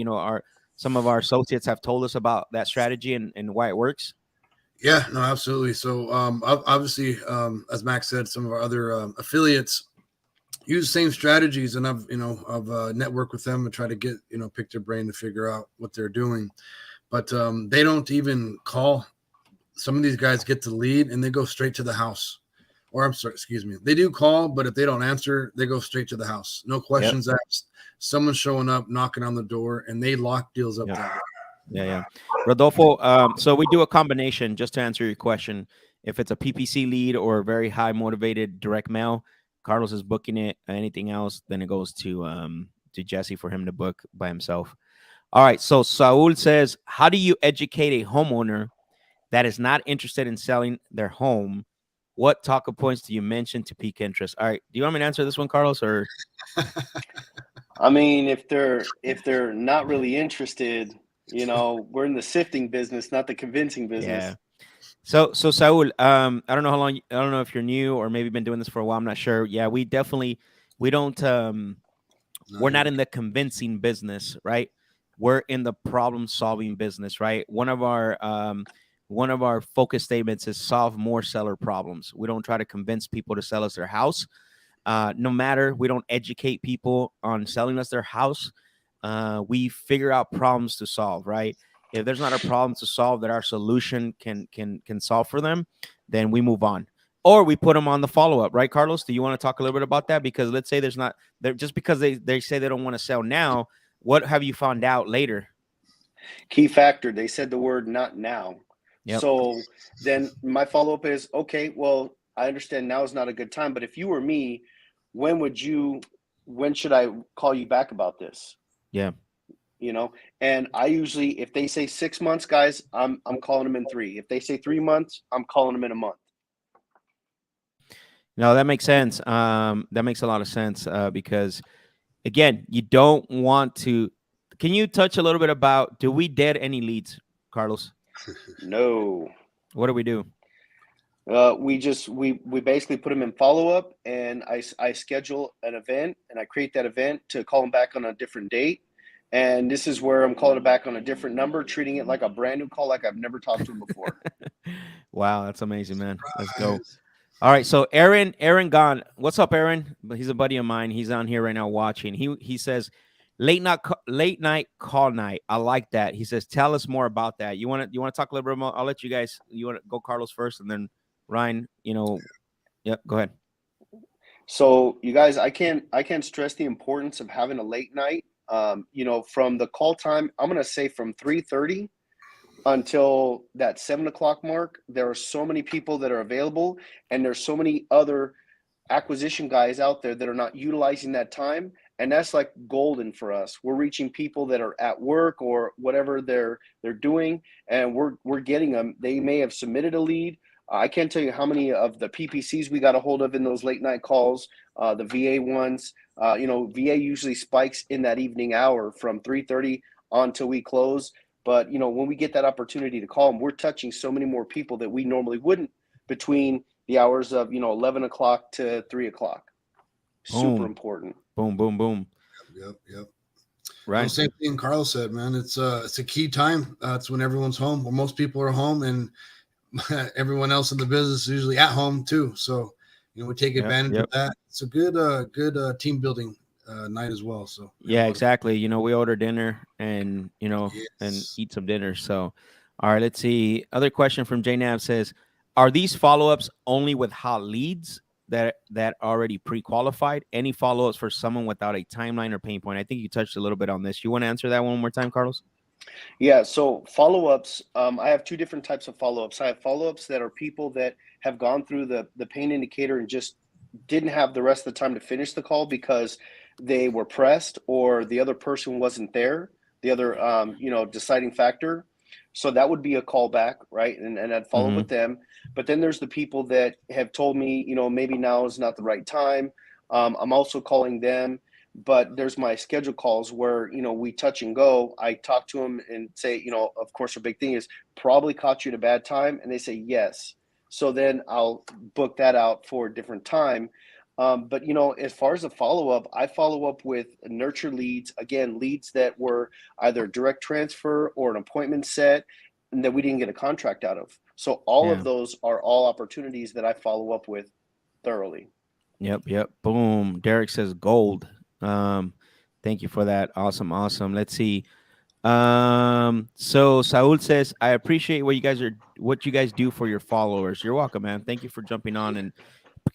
some of our associates have told us about that strategy and why it works? Yeah, no, absolutely. So obviously, as Max said, some of our other affiliates use the same strategies, and I've networked with them and try to get pick their brain to figure out what they're doing, but they don't even call. Some of these guys get the lead and they go straight to the house. Or I'm sorry, excuse me. They do call, but if they don't answer, they go straight to the house. No questions asked. Someone's showing up, knocking on the door, and they lock deals up. Yeah. Rodolfo, so we do a combination, just to answer your question. If it's a PPC lead or a very high motivated direct mail, Carlos is booking it. Anything else, then it goes to Jesse for him to book by himself. All right. So Saul says, how do you educate a homeowner that is not interested in selling their home? What talking points do you mention to pique interest? All right. Do you want me to answer this one, Carlos, or? I mean, if they're not really interested, we're in the sifting business, not the convincing business. Yeah. So Saul, I don't know how long. I don't know if you're new or maybe been doing this for a while. I'm not sure. Yeah, we don't. We're not in the convincing business, right? We're in the problem solving business, right? One of our focus statements is solve more seller problems. We don't try to convince people to sell us their house. No matter, we don't educate people on selling us their house. We figure out problems to solve, right? If there's not a problem to solve that our solution can solve for them, then we move on. or we put them on the follow-up, right, Carlos? Do you want to talk a little bit about that? Because let's say there's not there just because they say they don't want to sell now. What have you found out later? Key factor, they said the word not now. Yep. So then my follow-up is, okay, well, I understand now is not a good time, but if you were me, when should I call you back about this? Yeah. And I usually, if they say 6 months, guys, I'm calling them in 3. If they say 3 months, I'm calling them in a month. No, that makes sense. That makes a lot of sense because, again, you don't want to. Can you touch a little bit about, do we dead any leads, Carlos? No. What do we do? We basically put them in follow-up, and I schedule an event, and I create that event to call them back on a different date. And this is where I'm calling it back on a different number, treating it like a brand new call, like I've never talked to them before. Wow, that's amazing, man. Let's go. All right, so Aaron Gone. What's up, Aaron? But he's a buddy of mine. He's on here right now watching. He says, late night call night. I like that. He says, tell us more about that. You want to talk a little bit more? I'll let you guys. You want to go, Carlos, first, and then Ryan. Yep. Go ahead. So you guys, I can't stress the importance of having a late night. From the call time, I'm gonna say from 3:30 until that 7 o'clock mark, there are so many people that are available, and there's so many other acquisition guys out there that are not utilizing that time, and that's like golden for us. We're reaching people that are at work or whatever they're doing, and we're getting them. They may have submitted a lead. I can't tell you how many of the PPCs we got a hold of in those late night calls, the VA ones. VA usually spikes in that evening hour from 3:30 on till we close. But, when we get that opportunity to call them, we're touching so many more people that we normally wouldn't between the hours of, 11 o'clock to 3 o'clock. Boom. Super important. Boom, boom, boom. Yep. Right. Well, same thing Carl said, man. It's a key time. It's when everyone's home, when most people are home, and everyone else in the business is usually at home too. So, we take advantage of that. It's a good team building night as well. So yeah, exactly. We order dinner and and eat some dinner. So, all right, let's see. Other question from J Nav says, are these follow-ups only with hot leads that already pre-qualified? Any follow-ups for someone without a timeline or pain point? I think you touched a little bit on this. You want to answer that one more time, Carlos? Yeah, so follow-ups, I have 2 different types of follow-ups. I have follow-ups that are people that have gone through the pain indicator and just didn't have the rest of the time to finish the call because they were pressed or the other person wasn't there, the other deciding factor. So that would be a callback, right? And I'd follow with them. But then there's the people that have told me, maybe now is not the right time. I'm also calling them. But there's my schedule calls where, we touch and go. I talk to them and say, of course, our big thing is probably caught you at a bad time. And they say, yes. So then I'll book that out for a different time. But, as far as a follow-up, I follow up with nurture leads, again, leads that were either direct transfer or an appointment set and that we didn't get a contract out of. So all of those are all opportunities that I follow up with thoroughly. Yep. Boom. Derek says gold. Thank you for that. Awesome. Let's see. So Saul says, I appreciate what you guys do for your followers. You're welcome, man. Thank you for jumping on and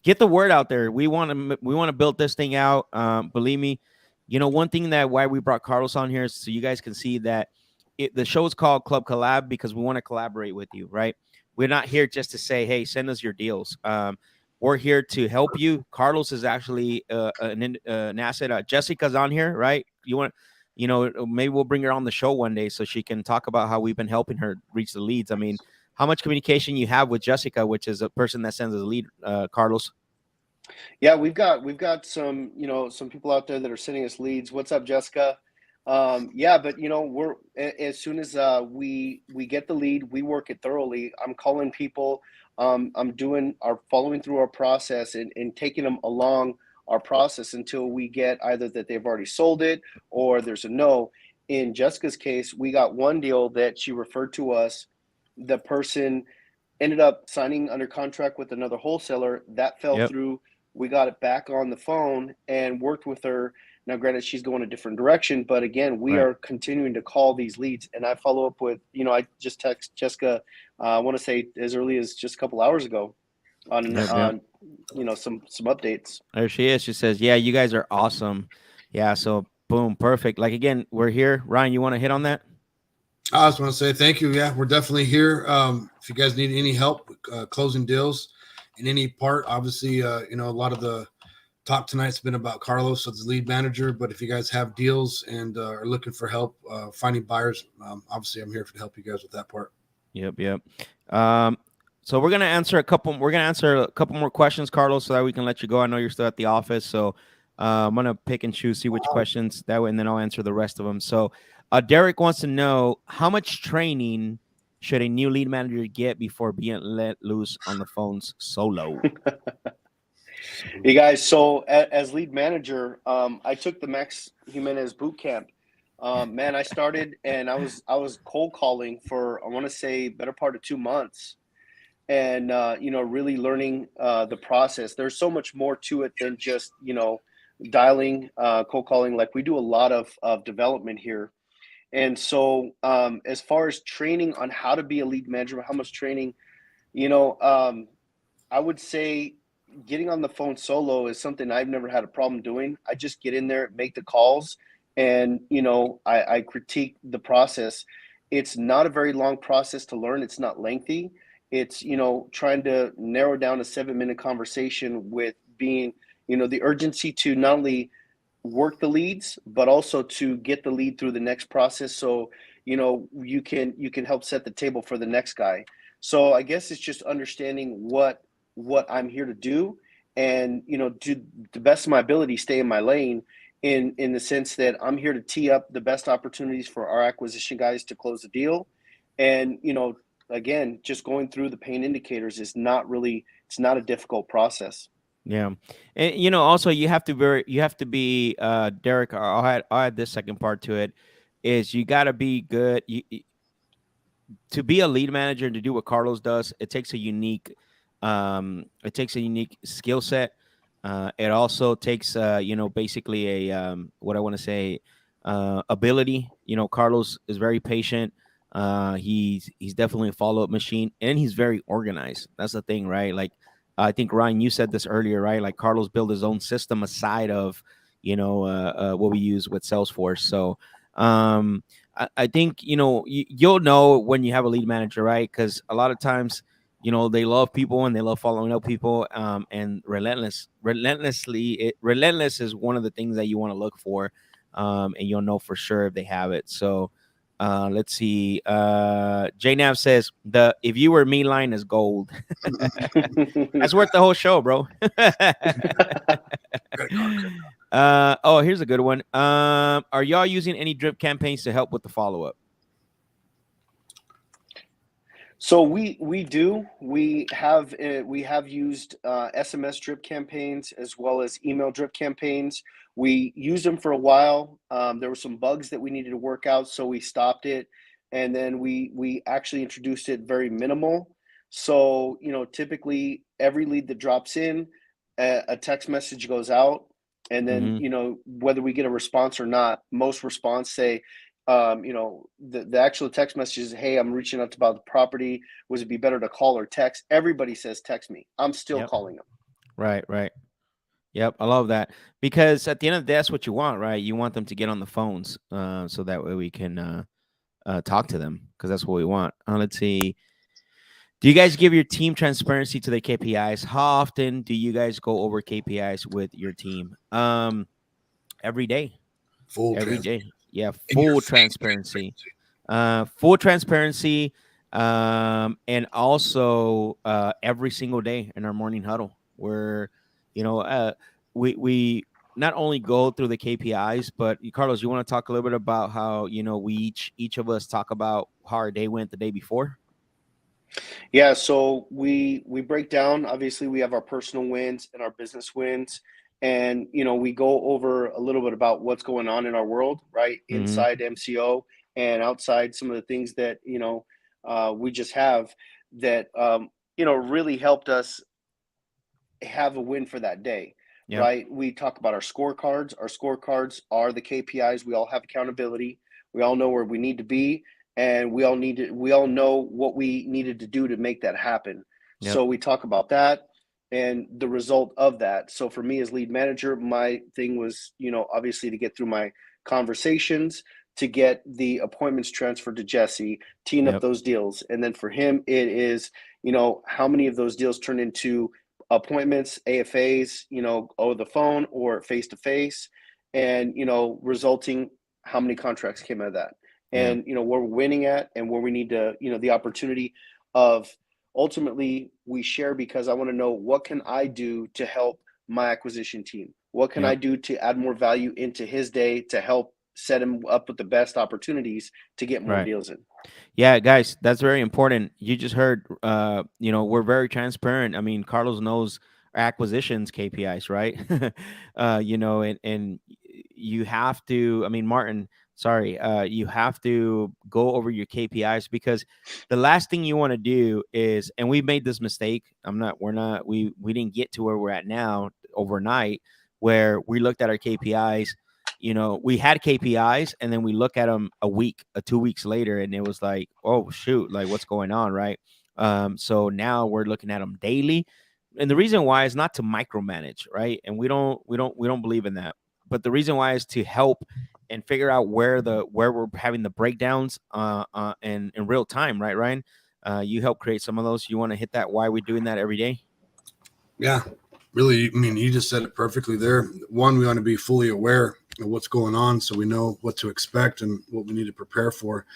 get the word out there. We want to build this thing out. Believe me, one thing why we brought Carlos on here is so you guys can see that the show is called Club Collab because we want to collaborate with you, right? We're not here just to say, hey, send us your deals. We're here to help you. Carlos is actually an asset. Jessica's on here, right? Maybe we'll bring her on the show one day so she can talk about how we've been helping her reach the leads. I mean, how much communication you have with Jessica, which is a person that sends us a lead, Carlos? Yeah, we've got some, some people out there that are sending us leads. What's up, Jessica? But we're as soon as we get the lead, we work it thoroughly. I'm calling people. I'm following through our process and taking them along our process until we get either that they've already sold it or there's a no. In Jessica's case, we got one deal that she referred to us. The person ended up signing under contract with another wholesaler. That fell through. We got it back on the phone and worked with her. Now, granted, she's going a different direction, but again, we are continuing to call these leads. And I follow up with, I just text Jessica, I want to say as early as just a couple hours ago. Yep, yep. some updates. There she is. She says, "Yeah, you guys are awesome." Yeah. So boom, perfect. Like again, we're here. Ryan, you want to hit on that? I just want to say thank you. Yeah, we're definitely here. If you guys need any help closing deals in any part, obviously, a lot of the talk tonight's been about Carlos as the lead manager. But if you guys have deals and are looking for help finding buyers, obviously, I'm here to help you guys with that part. Yep, yep. So we're gonna answer a couple. We're gonna answer a couple more questions, Carlos, so that we can let you go. I know you're still at the office, so I'm gonna pick and choose, see which questions that way, and then I'll answer the rest of them. So, Derek wants to know how much training should a new lead manager get before being let loose on the phones solo? Hey guys, so as lead manager, I took the Max Jimenez boot camp. Man, I started and I was cold calling for, I want to say, better part of 2 months, and really learning the process. There's so much more to it than just dialing, cold calling. Like, we do a lot of development here, and so as far as training on how to be a lead manager, how much training, I would say getting on the phone solo is something I've never had a problem doing. I just get in there, make the calls, and I critique the process. It's not a very long process to learn. It's not lengthy. It's trying to narrow down a 7-minute conversation with being the urgency to not only work the leads but also to get the lead through the next process, so you can help set the table for the next guy. So I guess it's just understanding what I'm here to do, and to the best of my ability, stay in my lane, in the sense that I'm here to tee up the best opportunities for our acquisition guys to close the deal. And again, just going through the pain indicators is it's not a difficult process. Yeah, and also you have to be Derek. I'll add this second part to it. Is you got to be good. To be a lead manager and to do what Carlos does, it takes a unique skill set. It also takes basically a what I want to say ability. Carlos is very patient. He's definitely a follow-up machine, and he's very organized. That's the thing, right? Like, I think Ryan, you said this earlier, right? Like, Carlos built his own system aside of what we use with Salesforce. So I think you'll know when you have a lead manager, right? Because a lot of times, they love people and they love following up people. And relentless is one of the things that you want to look for, and you'll know for sure if they have it. So let's see. J Nav says if you were me line is gold. That's worth the whole show, bro. Here's a good one. Are y'all using any drip campaigns to help with the follow-up? So we do. We have used SMS drip campaigns as well as email drip campaigns. We used them for a while. There were some bugs that we needed to work out, so we stopped it, and then we actually introduced it very minimal. So typically every lead that drops in, a text message goes out, and then whether we get a response or not, most response say, the actual text message is, "Hey, I'm reaching out about the property. Would it be better to call or text?" Everybody says text me. I'm still calling them. Right. Yep, I love that, because at the end of the day, that's what you want, right? You want them to get on the phones, so that way we can talk to them, because that's what we want. Let's see. Do you guys give your team transparency to the KPIs? How often do you guys go over KPIs with your team? Every day. Every day. Yeah, full transparency. Full transparency. And also every single day in our morning huddle, where we not only go through the KPIs, but Carlos, you want to talk a little bit about how we each of us talk about how our day went the day before? Yeah, so we break down. Obviously, we have our personal wins and our business wins, and we go over a little bit about what's going on in our world, right? Inside MCO and outside, some of the things that we just have that really helped us have a win for that day. Yep. Right? We talk about our scorecards. Our scorecards are the KPIs. We all have accountability. We all know where we need to be, and we all know what we needed to do to make that happen. Yep. So we talk about that. and the result of that. So for me as lead manager, my thing was, obviously to get through my conversations, to get the appointments transferred to Jesse, teeing up Yep. those deals. And then for him, it is, how many of those deals turn into appointments, AFAs, over the phone or face to face, and, resulting how many contracts came out of that. Yeah. And, where we're winning at and where we need to, the opportunity of ultimately we share, because I want to know what can I do to help my acquisition team? What can I Yep. do to add more value into his day to help set him up with the best opportunities to get more Right. deals in? Yeah, guys, that's very important. You just heard, we're very transparent. I mean, Carlos knows our acquisitions KPIs, right? And you have to, I mean, Martin, sorry, you have to go over your KPIs, because the last thing you want to do is, and we made this mistake. We didn't get to where we're at now overnight, where we looked at our KPIs. We had KPIs, and then we look at them a week, 2 weeks later, and it was like, oh shoot, like what's going on, right? So now we're looking at them daily, and the reason why is not to micromanage, right? And we don't believe in that. But the reason why is to help and figure out where we're having the breakdowns, in real time, right, Ryan? You help create some of those. You want to hit that? Why are we doing that every day? Yeah, really. I mean, you just said it perfectly there. One, we want to be fully aware of what's going on, so we know what to expect and what we need to prepare for.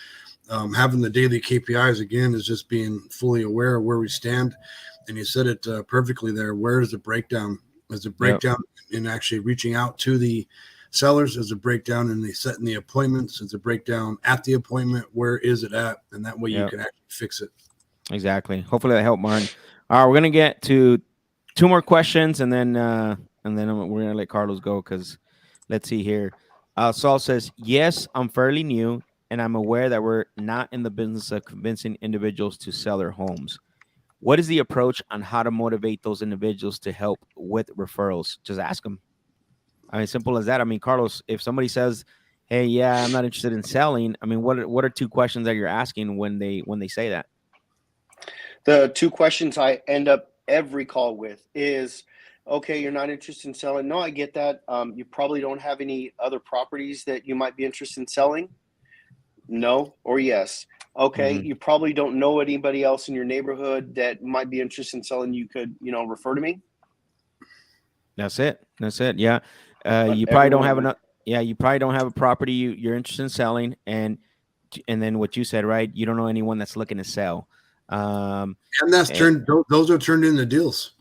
Having the daily KPIs again is just being fully aware of where we stand. And you said it perfectly there. Where is the breakdown? Is the breakdown in actually reaching out to the sellers? Is a breakdown in the setting the appointments? Is a breakdown at the appointment? Where is it at? And that way you can actually fix it. Exactly. Hopefully that helped, Martin. All right, we're gonna get to 2 more questions, and then we're gonna let Carlos go, because let's see here. Saul says, "Yes, I'm fairly new, and I'm aware that we're not in the business of convincing individuals to sell their homes. What is the approach on how to motivate those individuals to help with referrals?" Just ask them. I mean, simple as that. I mean, Carlos, if somebody says, "Hey, yeah, I'm not interested in selling," I mean, what are 2 questions that you're asking when they say that? The 2 questions I end up every call with is, okay, you're not interested in selling. No, I get that. You probably don't have any other properties that you might be interested in selling. No or yes. Okay, Mm-hmm. you probably don't know anybody else in your neighborhood that might be interested in selling. You could, refer to me. That's it. Yeah. You probably Every don't one of have them. enough. Yeah, you probably don't have a property you're interested in selling, and then what you said, right? You don't know anyone that's looking to sell. And that's And turned; those are turned into deals.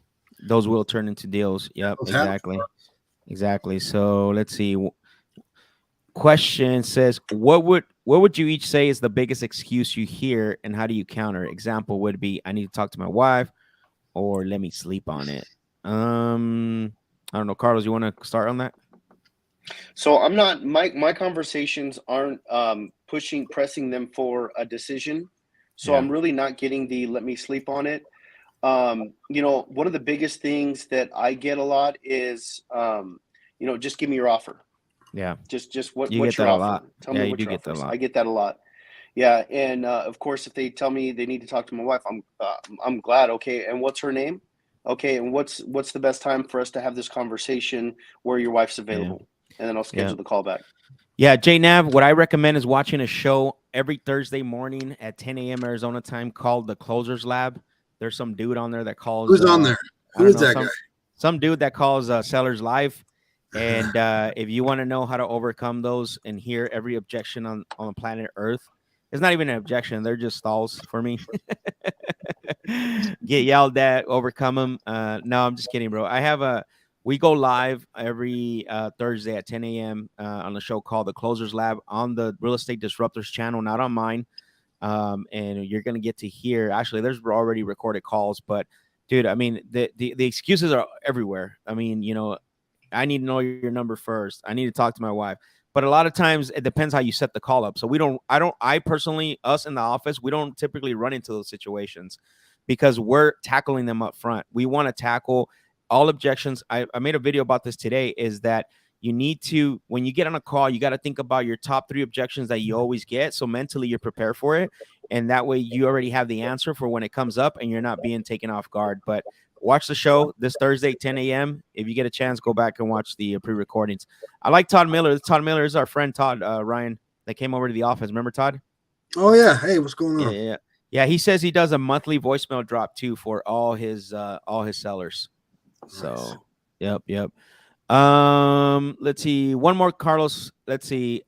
those will turn into deals. Yep, Those happen. exactly. So let's see. Question says, what would you each say is the biggest excuse you hear, and how do you counter? Example would be, "I need to talk to my wife," or "Let me sleep on it." I don't know, Carlos. You want to start on that? So I'm not, my conversations aren't pressing them for a decision. So Yeah. I'm really not getting the "let me sleep on it." One of the biggest things that I get a lot is, just give me your offer. Yeah. Just You what's get your that a offer? lot. Tell Yeah, me you what do your get offer that a is. lot. I get that a lot. Yeah, and of course, if they tell me they need to talk to my wife, I'm glad. Okay, and what's her name? Okay, and what's the best time for us to have this conversation where your wife's Yeah. available, and then I'll Yeah. schedule the call back. Yeah, JNav, what I recommend is watching a show every Thursday morning at 10 a.m. Arizona time called The Closers Lab. There's some dude on there that calls, Who's on there? I Who don't is know, that guy? some dude that calls sellers live. And if you want to know how to overcome those and hear every objection on planet Earth, it's not even an objection. They're just stalls for me. Get yelled at, overcome them. No, I'm just kidding, bro. We go live every Thursday at 10 a.m. On a show called The Closers Lab on the Real Estate Disruptors channel, not on mine. And you're gonna get to hear. Actually, there's already recorded calls, but dude, I mean, the excuses are everywhere. I mean, I need to know your number first. I need to talk to my wife. But a lot of times it depends how you set the call up. So I personally, us in the office, we don't typically run into those situations because we're tackling them up front. We want to tackle all objections. I made a video about this today, is that you need to, when you get on a call, you got to think about your top 3 objections that you always get. So mentally you're prepared for it. And that way you already have the answer for when it comes up and you're not being taken off guard. But watch the show this Thursday, 10 a.m. If you get a chance, go back and watch the pre-recordings. I like Todd Miller. Todd Miller is our friend Todd Ryan that came over to the office. Remember Todd? Oh yeah. Hey, what's going on? Yeah. He says he does a monthly voicemail drop too for all his sellers. Nice. So, yep. Let's see. One more, Carlos. Let's see.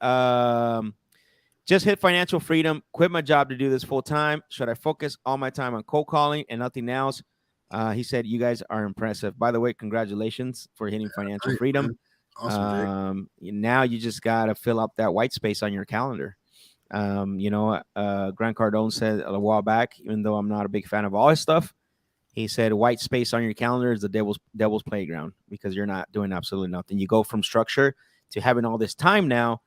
Just hit financial freedom. Quit my job to do this full time. Should I focus all my time on cold calling and nothing else? He said, "You guys are impressive." By the way, congratulations for hitting financial freedom. Man. Awesome, now you just gotta fill up that white space on your calendar. Grant Cardone said a while back, even though I'm not a big fan of all his stuff, he said white space on your calendar is the devil's playground because you're not doing absolutely nothing. You go from structure to having all this time now.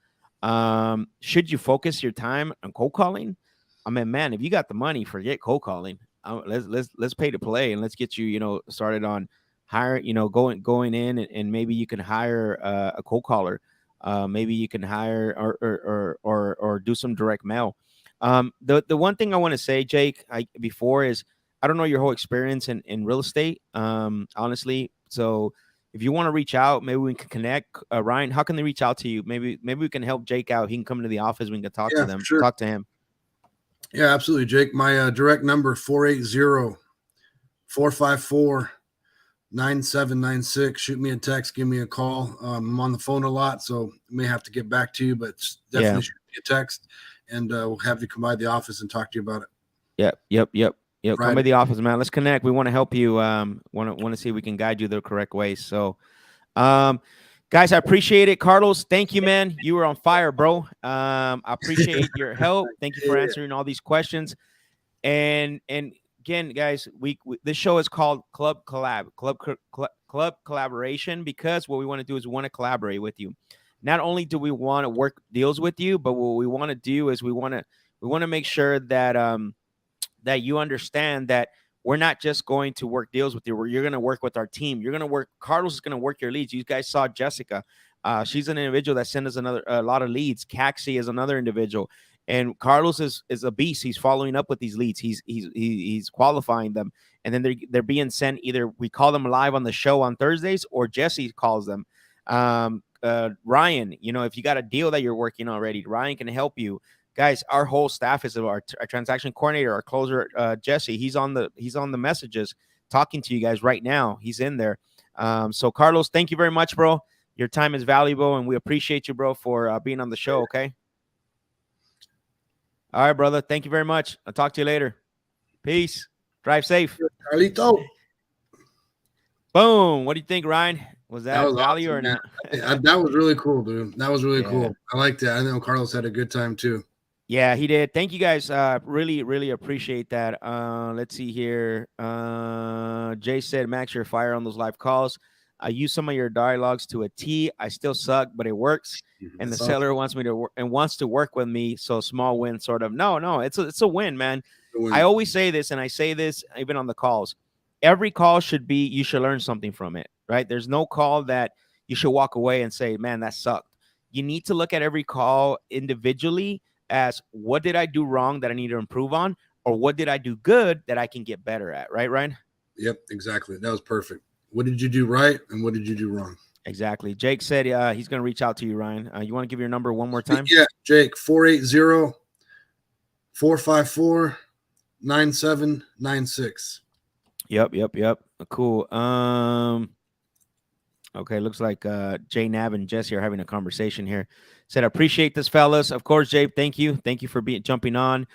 Should you focus your time on cold calling? I mean, man, if you got the money, forget cold calling. Let's pay to play and let's get you, started on hire, going in and maybe you can hire a cold caller. Maybe you can hire or do some direct mail. The one thing I want to say, Jake, before is I don't know your whole experience in real estate, honestly. So if you want to reach out, maybe we can connect. Ryan, how can they reach out to you? Maybe we can help Jake out. He can come to the office. We can talk to them. Sure. Talk to him. Yeah, absolutely, Jake. My direct number 480-454-9796. Shoot me a text. Give me a call. I'm on the phone a lot, so may have to get back to you, but definitely shoot me a text, and we'll have you come by the office and talk to you about it. Yep. Right. Come by the office, man. Let's connect. We want to help you. Want to see if we can guide you the correct way. So, guys, I appreciate it. Carlos, thank you, man. You were on fire, bro. I appreciate your help. Thank you for answering all these questions. And again, guys, we this show is called Club Collaboration because what we want to do is we want to collaborate with you. Not only do we want to work deals with you, but what we want to do is we want to make sure that that you understand that we're not just going to work deals with you. You're going to work with our team. You're going to work. Carlos is going to work your leads. You guys saw Jessica. She's an individual that sends us a lot of leads. Caxi is another individual. And Carlos is a beast. He's following up with these leads. He's qualifying them. And then they're being sent either we call them live on the show on Thursdays or Jesse calls them. Ryan, if you got a deal that you're working already, Ryan can help you. Guys, our whole staff is our transaction coordinator, our closer, Jesse. He's on the messages talking to you guys right now. He's in there. So Carlos, thank you very much, bro. Your time is valuable, and we appreciate you, bro, for being on the show. Okay. All right, brother. Thank you very much. I'll talk to you later. Peace. Drive safe. Carlito. Boom. What do you think, Ryan? Was that value awesome, or not? That was really cool, dude. That was really cool. I liked it. I know Carlos had a good time too. Yeah, he did. Thank you guys. Really, really appreciate that. Let's see here. Jay said, Max, you're fire on those live calls. I use some of your dialogues to a T. I still suck, but it works. And the seller wants me to wants to work with me. So small win, sort of. No, it's a win, man. I always say this, and I say this even on the calls. Every call should be, you should learn something from it, right? There's no call that you should walk away and say, man, that sucked. You need to look at every call individually as what did I do wrong that I need to improve on, or what did I do good that I can get better at, right, Ryan? Yep, exactly. That was perfect. What did you do right, and what did you do wrong? Exactly. Jake said he's going to reach out to you, Ryan. You want to give your number one more time? Yeah, Jake, 480-454-9796. Yep. Cool. Okay, looks like Jay Nav and Jesse are having a conversation here. Said, I appreciate this, fellas. Of course, Jay, thank you. Thank you for jumping on.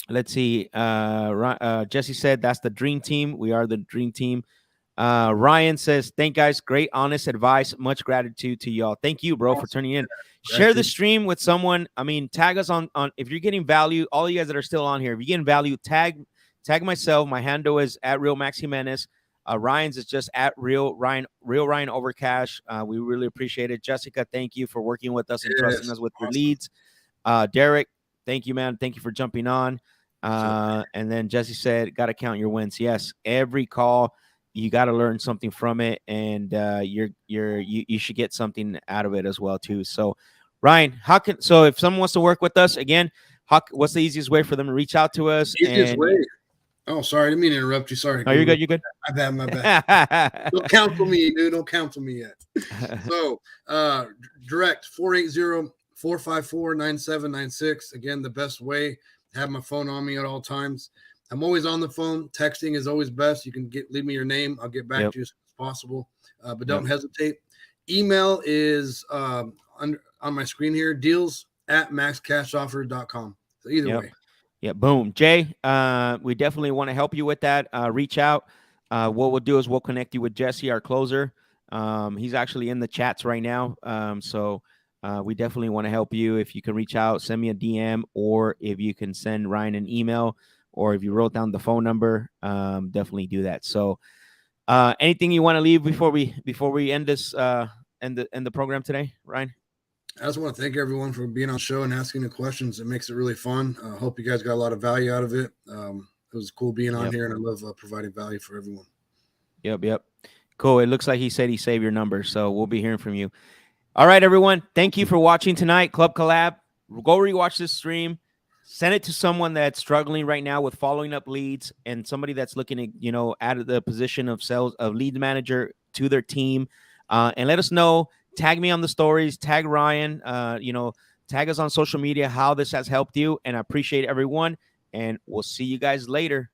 Let's see. Jesse said, that's the dream team. We are the dream team. Ryan says, thank guys. Great, honest advice. Much gratitude to y'all. Thank you, bro, for turning in. Share the stream with someone. I mean, tag us on if you're getting value, all you guys that are still on here, if you're getting value, tag myself. My handle is at Real Max Jimenez. Ryan's is just at Real Ryan Overcash. We really appreciate it. Jessica, thank you for working with us and trusting us with your leads. Derek, thank you, man. Thank you for jumping on. And then Jesse said, got to count your wins. Yes, every call, you got to learn something from it, and you should get something out of it as well too. So, Ryan, so if someone wants to work with us again, what's the easiest way for them to reach out to us? Easiest way. Oh, sorry, I didn't mean to interrupt you. Sorry. Oh, you're good. You're good. My bad. Don't counsel me, dude. Don't counsel me yet. So, direct 480-454-9796. Again, the best way. Have my phone on me at all times. I'm always on the phone. Texting is always best. You can leave me your name. I'll get back to you as soon as possible. But don't hesitate. Email is on my screen here. deals@maxcashoffer.com. So either way. Yeah, boom. Jay, we definitely want to help you with that. Reach out. What we'll do is we'll connect you with Jesse, our closer. He's actually in the chats right now. So we definitely want to help you. If you can reach out, send me a DM, or if you can send Ryan an email, or if you wrote down the phone number, definitely do that. So anything you want to leave before we end this end the program today, Ryan? I just want to thank everyone for being on the show and asking the questions. It makes it really fun. I hope you guys got a lot of value out of it. It was cool being on here, and I love providing value for everyone. Yep. Cool. It looks like he said he saved your number, so we'll be hearing from you. All right, everyone. Thank you for watching tonight, Club Collab. Go rewatch this stream. Send it to someone that's struggling right now with following up leads, and somebody that's looking to, add the position of lead manager to their team. And let us know. Tag me on the stories. Tag Ryan. Tag us on social media how this has helped you. And I appreciate everyone. And we'll see you guys later.